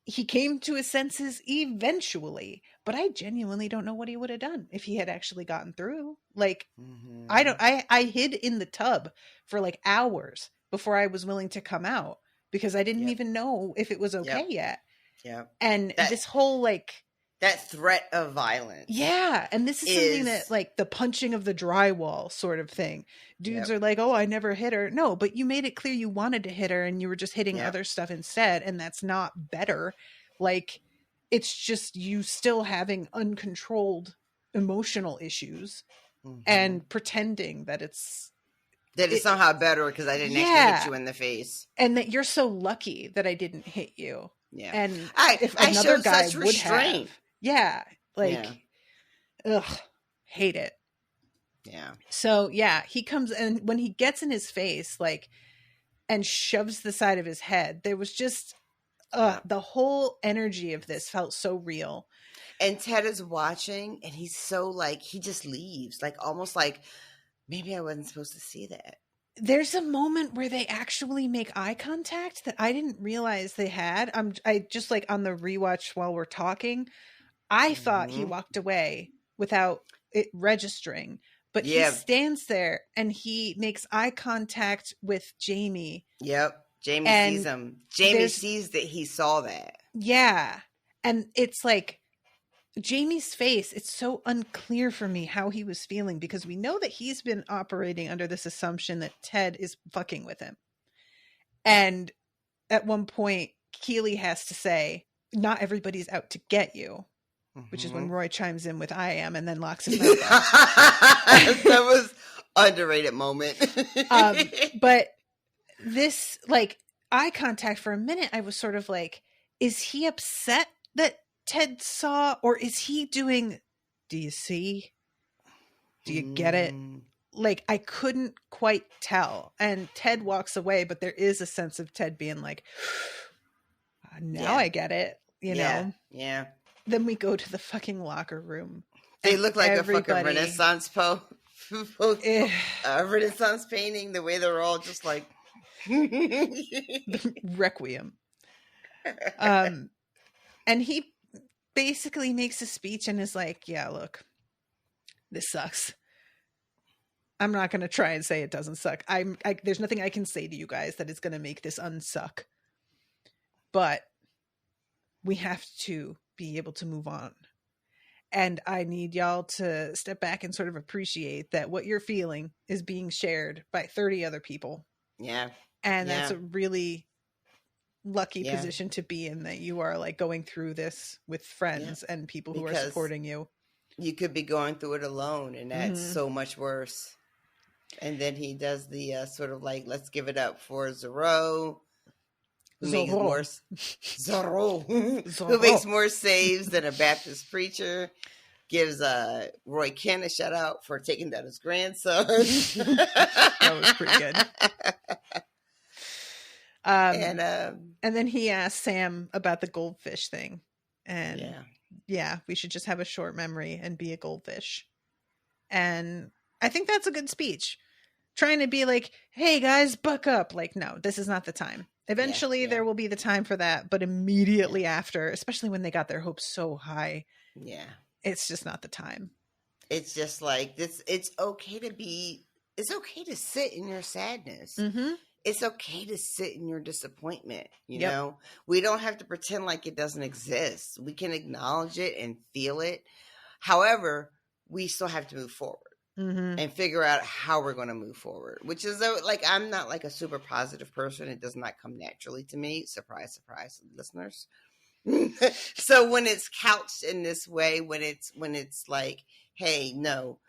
S2: he came to his senses eventually, but I genuinely don't know what he would have done if he had actually gotten through. Like, I hid in the tub for like hours before I was willing to come out because I didn't even know if it was okay yet.
S3: Yeah.
S2: And this whole like
S3: That threat of violence.
S2: Yeah. And this is something that, like, the punching of the drywall sort of thing. Dudes are like, oh, I never hit her. No, but you made it clear you wanted to hit her and you were just hitting other stuff instead. And that's not better. Like, it's just you still having uncontrolled emotional issues and pretending that it's
S3: somehow better because I didn't actually hit you in the face.
S2: And that you're so lucky that I didn't hit you.
S3: Yeah.
S2: And if
S3: I
S2: another guy
S3: such
S2: would
S3: restraint.
S2: have. Yeah. Like, ugh, hate it.
S3: Yeah.
S2: So, yeah, he comes, and when he gets in his face, like, and shoves the side of his head, there was just, the whole energy of this felt so real.
S3: And Ted is watching, and he's so, like, he just leaves. Like, almost like, maybe I wasn't supposed to see that.
S2: There's a moment where they actually make eye contact that I didn't realize they had. I just, like, on the rewatch while we're talking, I thought he walked away without it registering, but he stands there and he makes eye contact with Jaime.
S3: Yep. Jaime sees him. Jaime sees that he saw that.
S2: Yeah. And it's like Jaime's face, it's so unclear for me how he was feeling, because we know that he's been operating under this assumption that Ted is fucking with him. And at one point, Keeley has to say, not everybody's out to get you. Which is when Roy chimes in with "I am" and then locks his mouth up.
S3: That was underrated moment.
S2: But this, like, eye contact for a minute, I was sort of like, is he upset that Ted saw, or is he doing, do you see? Do you get it? Like, I couldn't quite tell. And Ted walks away, but there is a sense of Ted being like, now I get it, you know?
S3: Yeah.
S2: Then we go to the fucking locker room.
S3: They look like a fucking Renaissance Renaissance painting. The way they're all just like
S2: the Requiem. And he basically makes a speech and is like, "Yeah, look, this sucks. I'm not going to try and say it doesn't suck. There's nothing I can say to you guys that is going to make this unsuck. But we have to be able to move on. And I need y'all to step back and sort of appreciate that what you're feeling is being shared by 30 other people."
S3: Yeah.
S2: And that's a really lucky position to be in, that you are, like, going through this with friends and people who are supporting you.
S3: You could be going through it alone, and that's so much worse. And then he does the sort of like, let's give it up for Zorro. Who makes more who makes more saves than a Baptist preacher, gives Roy Kent a shout out for taking down his grandson.
S2: That was pretty good. And then he asked Sam about the goldfish thing, and we should just have a short memory and be a goldfish. And I think that's a good speech. Trying to be like, hey guys, buck up. Like, no, this is not the time. Eventually there will be the time for that, but immediately after, especially when they got their hopes so high, it's just not the time.
S3: It's just like this. It's okay to sit in your sadness. It's okay to sit in your disappointment. You know, we don't have to pretend like it doesn't exist. We can acknowledge it and feel it. However, we still have to move forward. And figure out how we're going to move forward, which is like, I'm not like a super positive person. It does not come naturally to me. Surprise, surprise, listeners. So when it's couched in this way, when it's like, hey, no,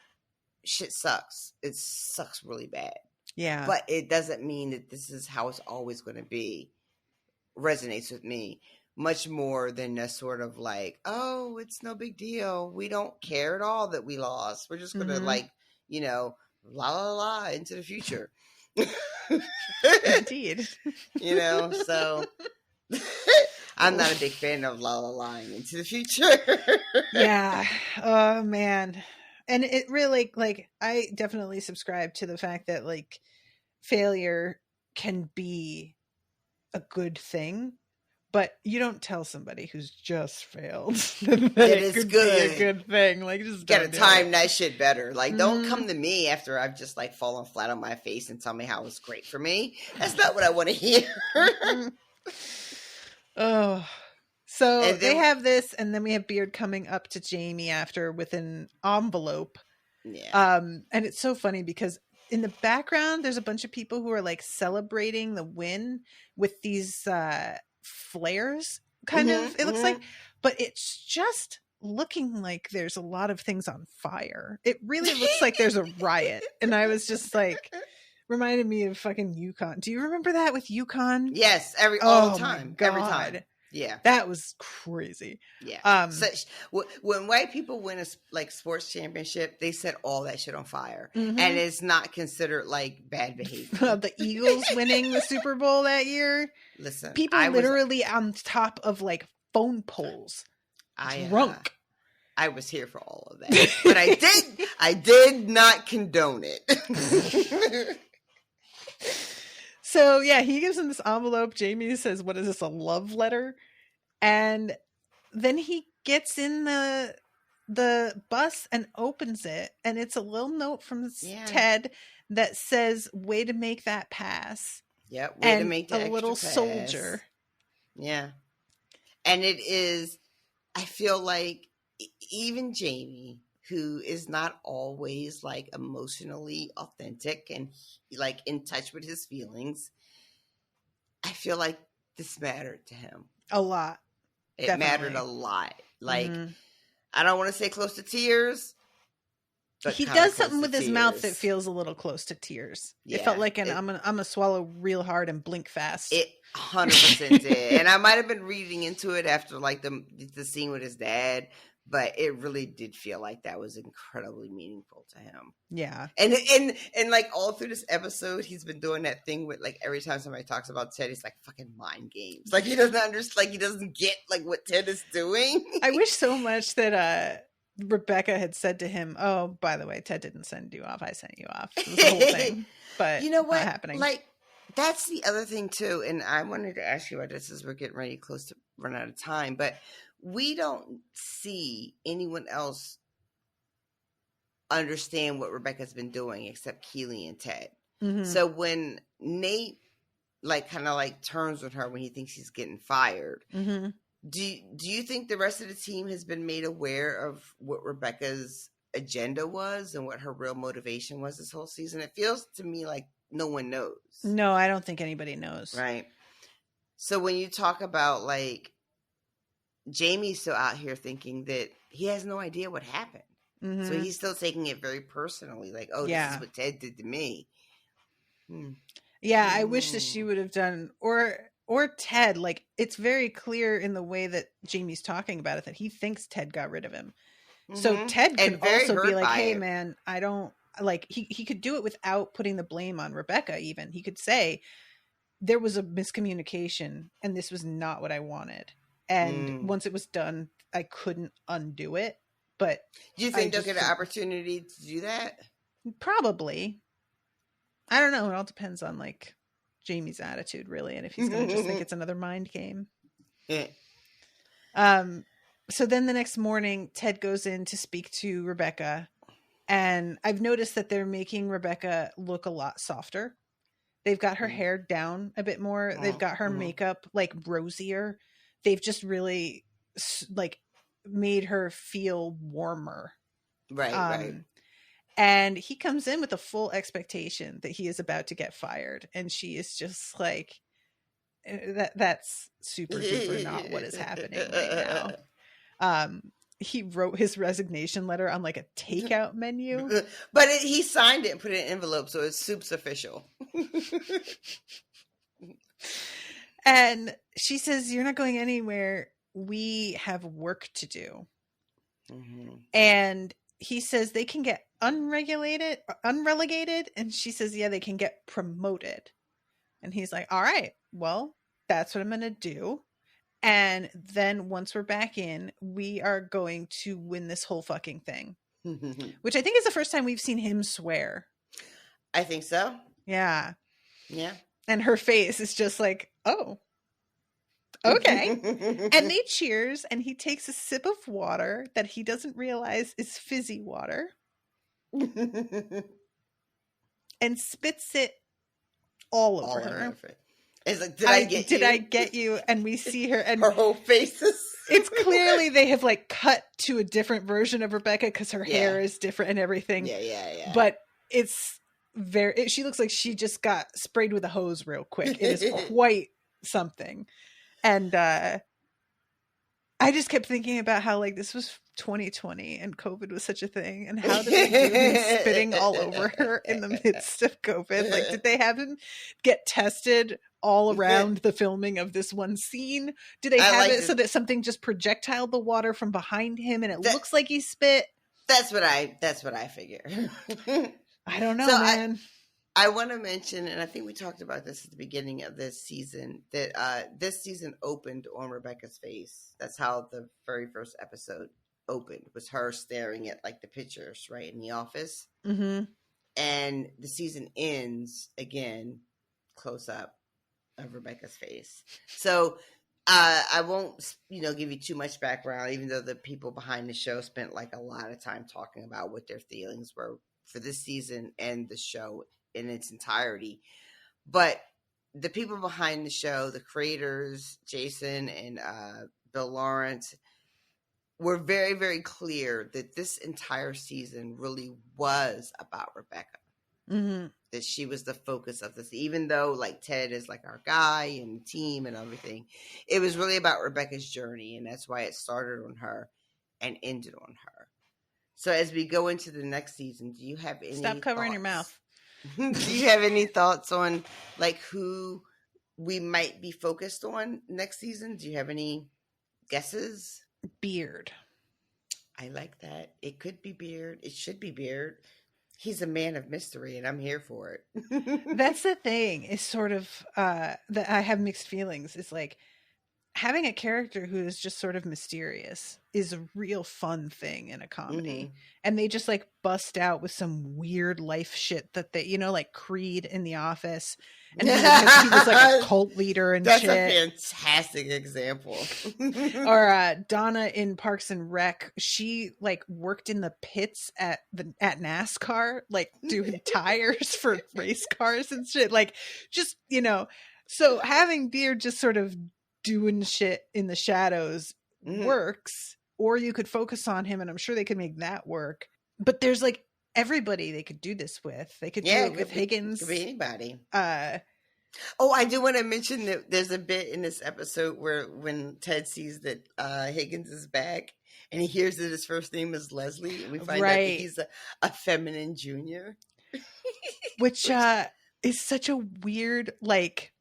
S3: shit sucks. It sucks really bad. Yeah. But it doesn't mean that this is how it's always going to be. Resonates with me much more than a sort of like, oh, it's no big deal. We don't care at all that we lost. We're just going to like, you know, la la la into the future.
S2: Indeed.
S3: You know, so I'm not a big fan of la la laing into the future.
S2: Yeah. Oh man. And it really, like, I definitely subscribe to the fact that, like, failure can be a good thing. But you don't tell somebody who's just failed that it could be a good thing. Like, just
S3: gotta time that shit better. Like, don't come to me after I've just like fallen flat on my face and tell me how it was great for me. That's not what I want to hear.
S2: Oh, So
S3: And
S2: they
S3: then,
S2: have this, and then we have Beard coming up to Jaime after with an envelope.
S3: yeah.
S2: And it's so funny because in the background, there's a bunch of people who are like celebrating the win with these flares, kind of, it looks like, but it's just looking like there's a lot of things on fire. It really looks like there's a riot. And I was just like, reminded me of fucking Yukon. Do you remember that with Yukon?
S3: Yes, all the time.
S2: My God.
S3: Every time. Yeah.
S2: That was crazy.
S3: Yeah. When white people win a like sports championship, they set all that shit on fire. And it's not considered like bad behavior.
S2: The Eagles winning the Super Bowl that year.
S3: Listen,
S2: people literally on top of like phone poles. Drunk.
S3: I was here for all of that. But I did not condone it.
S2: So yeah, he gives him this envelope. Jaime says, "What is this, a love letter?" And then he gets in the bus and opens it, and it's a little note from Ted that says, "Way to make that pass."
S3: Yeah, way to make that
S2: a little
S3: pass.
S2: soldier.
S3: Yeah, and it is. I feel like even Jaime, who is not always like emotionally authentic and like in touch with his feelings, I feel like this mattered to him
S2: a lot.
S3: It mattered a lot. Like, I don't want to say close to tears, but
S2: he does something with his mouth that feels a little close to tears. Yeah, it felt like I'm gonna swallow real hard and blink fast.
S3: It 100% did, and I might have been reading into it after like the scene with his dad. But it really did feel like that was incredibly meaningful to him.
S2: Yeah.
S3: And like all through this episode, he's been doing that thing with like every time somebody talks about Ted, it's like fucking mind games. Like he doesn't understand, like he doesn't get like what Ted is doing.
S2: I wish so much that Rebecca had said to him, "Oh, by the way, Ted didn't send you off. I sent you off." It was the whole thing. But
S3: you know what?
S2: Not happening.
S3: Like that's the other thing too. And I wanted to ask you about this as we're getting ready close to run out of time, but we don't see anyone else understand what Rebecca's been doing except Keeley and Ted. So when Nate like kind of like turns on her when he thinks he's getting fired, do you think the rest of the team has been made aware of what Rebecca's agenda was and what her real motivation was this whole season? It feels to me like no one knows.
S2: No, I don't think anybody knows.
S3: Right. So when you talk about like Jamie's still out here thinking that he has no idea what happened. So he's still taking it very personally. Like, oh, this is what Ted did to me.
S2: Yeah, I wish that she would have done, or Ted, like, it's very clear in the way that Jamie's talking about it that he thinks Ted got rid of him. So Ted could also be like, hey, man, I don't, like, he could do it without putting the blame on Rebecca even. He could say, there was a miscommunication and this was not what I wanted. And once it was done, I couldn't undo it. But
S3: do you think they'll get an opportunity to do that?
S2: Probably. I don't know. It all depends on like Jamie's attitude, really, and if he's going to just think it's another mind game. So then the next morning, Ted goes in to speak to Rebecca, and I've noticed that they're making Rebecca look a lot softer. They've got her hair down a bit more. They've got her makeup like rosier. They've just really like made her feel warmer.
S3: Right.
S2: And he comes in with a full expectation that he is about to get fired. And she is just like, that's super duper not what is happening right now. He wrote his resignation letter on like a takeout menu.
S3: But he signed it and put it in an envelope, so it's soup's official.
S2: And she says, you're not going anywhere. We have work to do. And he says they can get unrelegated. And she says, yeah, they can get promoted. And he's like, all right, well, that's what I'm going to do. And then once we're back in, we are going to win this whole fucking thing. Which I think is the first time we've seen him swear.
S3: I think so.
S2: Yeah.
S3: Yeah.
S2: And her face is just like, oh, okay. And they cheers, and he takes a sip of water that he doesn't realize is fizzy water and spits it all over her.
S3: It's like, did I get you?
S2: And we see her, and
S3: her whole face is.
S2: It's clearly they have like cut to a different version of Rebecca because her hair is different and everything.
S3: Yeah.
S2: But it's she looks like she just got sprayed with a hose real quick. It is quite something. And I just kept thinking about how like this was 2020 and COVID was such a thing, and how did they do him spitting all over her in the midst of COVID? Like, did they have him get tested all around the filming of this one scene? Do they have it so that something just projectiled the water from behind him and it looks like he spit?
S3: That's what I figure.
S2: I don't know, man.
S3: I want to mention, and I think we talked about this at the beginning of this season, that this season opened on Rebecca's face. That's how the very first episode opened, was her staring at like the pictures right in the office.
S2: Mm-hmm.
S3: And the season ends again, close up of Rebecca's face. So I won't, give you too much background, even though the people behind the show spent like a lot of time talking about what their feelings were for this season and the show in its entirety. But the people behind the show, the creators, Jason and Bill Lawrence, were very, very clear that this entire season really was about Rebecca.
S2: Mm-hmm.
S3: That she was the focus of this, even though like Ted is like our guy and team and everything. It was really about Rebecca's journey, and that's why it started on her and ended on her. So as we go into the next season, do you have any
S2: Stop covering your mouth.
S3: Do you have any thoughts on like who we might be focused on next season? Do you have any guesses?
S2: Beard.
S3: I like that. It could be Beard. It should be Beard. He's a man of mystery, and I'm here for it.
S2: That's the thing. Is sort of that I have mixed feelings. It's like having a character who is just sort of mysterious is a real fun thing in a comedy. Mm-hmm. And they just like bust out with some weird life shit that they, like Creed in The Office. And he was like a cult leader and
S3: That's
S2: shit.
S3: That's a fantastic example.
S2: Or Donna in Parks and Rec, she like worked in the pits at NASCAR, like doing tires for race cars and shit. Like just, so having Beard just sort of doing shit in the shadows works, or you could focus on him, and I'm sure they could make that work. But there's like everybody they could do this with. They could do it with Higgins.
S3: It could be anybody.
S2: I
S3: do want to mention that there's a bit in this episode where when Ted sees that Higgins is back and he hears that his first name is Leslie, and we find out that he's a feminine junior.
S2: which is such a weird, like...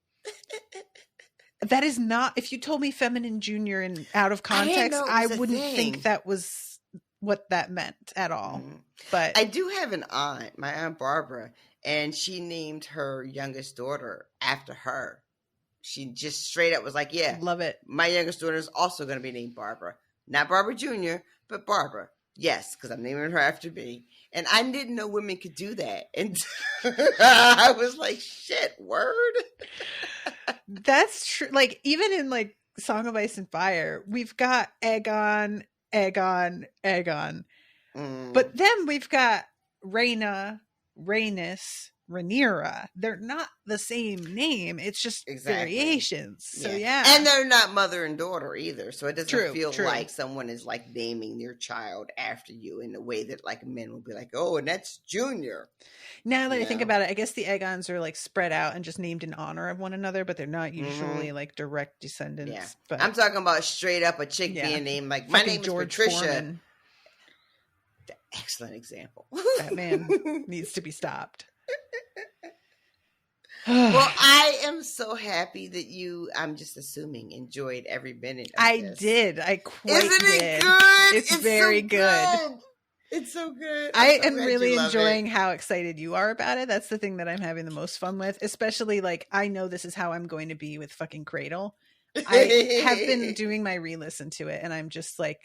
S2: That is not, if you told me feminine junior and out of context, I wouldn't think that was what that meant at all. But
S3: I do have an aunt, my Aunt Barbara, and she named her youngest daughter after her. She just straight up was like, yeah,
S2: love it.
S3: My youngest daughter is also going to be named Barbara. Not Barbara Jr., but Barbara. Yes, because I'm naming her after me. And I didn't know women could do that. And I was like, shit, word?
S2: That's true. Like, even in like Song of Ice and Fire, we've got Aegon. But then we've got Rhaena, Rhaenys, Rhaenyra. They're not the same name. It's just variations. So yeah.
S3: And they're not mother and daughter either. So it doesn't feel like someone is like naming their child after you in the way that like men will be like, oh, and that's Junior.
S2: Now that I think about it, I guess the Aegons are like spread out and just named in honor of one another, but they're not usually like direct descendants.
S3: Yeah.
S2: But
S3: I'm talking about straight up a chick being named like, my name is Patricia.
S2: Foreman.
S3: Excellent example.
S2: That man needs to be stopped.
S3: Well, I am so happy that you, I'm just assuming, enjoyed every minute of this.
S2: Did. I quite
S3: Isn't
S2: did.
S3: It good?
S2: It's very
S3: so
S2: good.
S3: It's so good.
S2: I am really enjoying how excited you are about it. That's the thing that I'm having the most fun with. Especially, like, I know this is how I'm going to be with fucking Cradle. I have been doing my re-listen to it, and I'm just, like,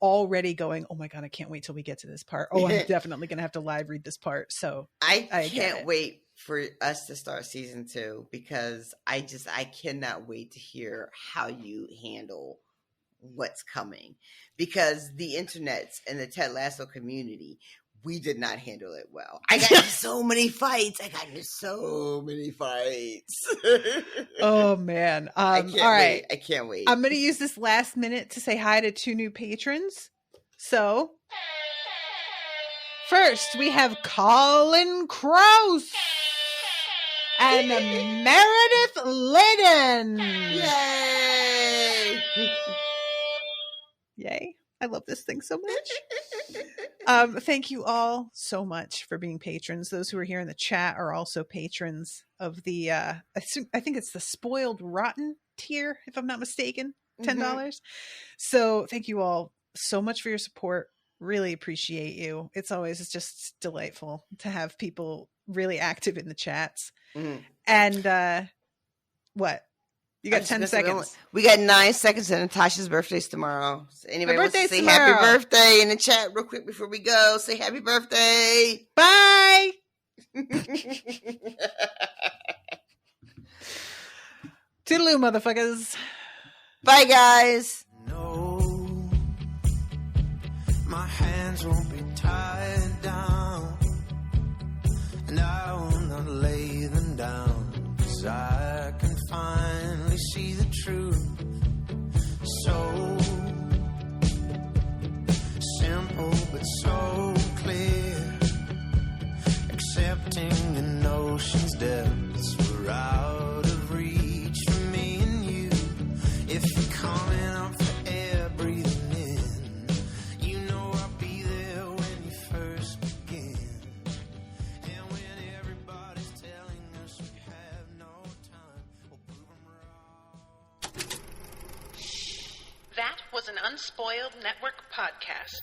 S2: already going, oh my God, I can't wait till we get to this part. Oh, I'm definitely going to have to live read this part. So
S3: I can't wait for us to start season 2 because I cannot wait to hear how you handle what's coming, because the internets and the Ted Lasso community we did not handle it well. I got into so many fights.
S2: Oh man.
S3: I can't wait. I can't wait.
S2: I'm going to use this last minute to say hi to 2 new patrons. So, first we have Colin Krause and Meredith Liddon.
S3: Yay!
S2: Yay. I love this thing so much. Thank you all so much for being patrons. Those who are here in the chat are also patrons of the, I think it's the Spoiled Rotten tier, if I'm not mistaken, $10. So thank you all so much for your support. Really appreciate you. It's just delightful to have people really active in the chats. And what? You got 10 seconds.
S3: We got 9 seconds, and Natasha's birthday's tomorrow. So anybody wants to say
S2: tomorrow.
S3: Happy birthday in the chat real quick before we go? Say happy birthday.
S2: Bye. Toodaloo, motherfuckers.
S3: Bye, guys.
S4: No, my hands won't be tied down, and I will not lay them down, 'cause I can finally see the truth. So simple but so clear, accepting an ocean's depths were out of reach for me and you. If you're coming up for air, breathing in, you know I'll be there when you first begin. And when everybody's telling us we have no time, we'll prove them wrong.
S1: That was an Unspoiled Network podcast.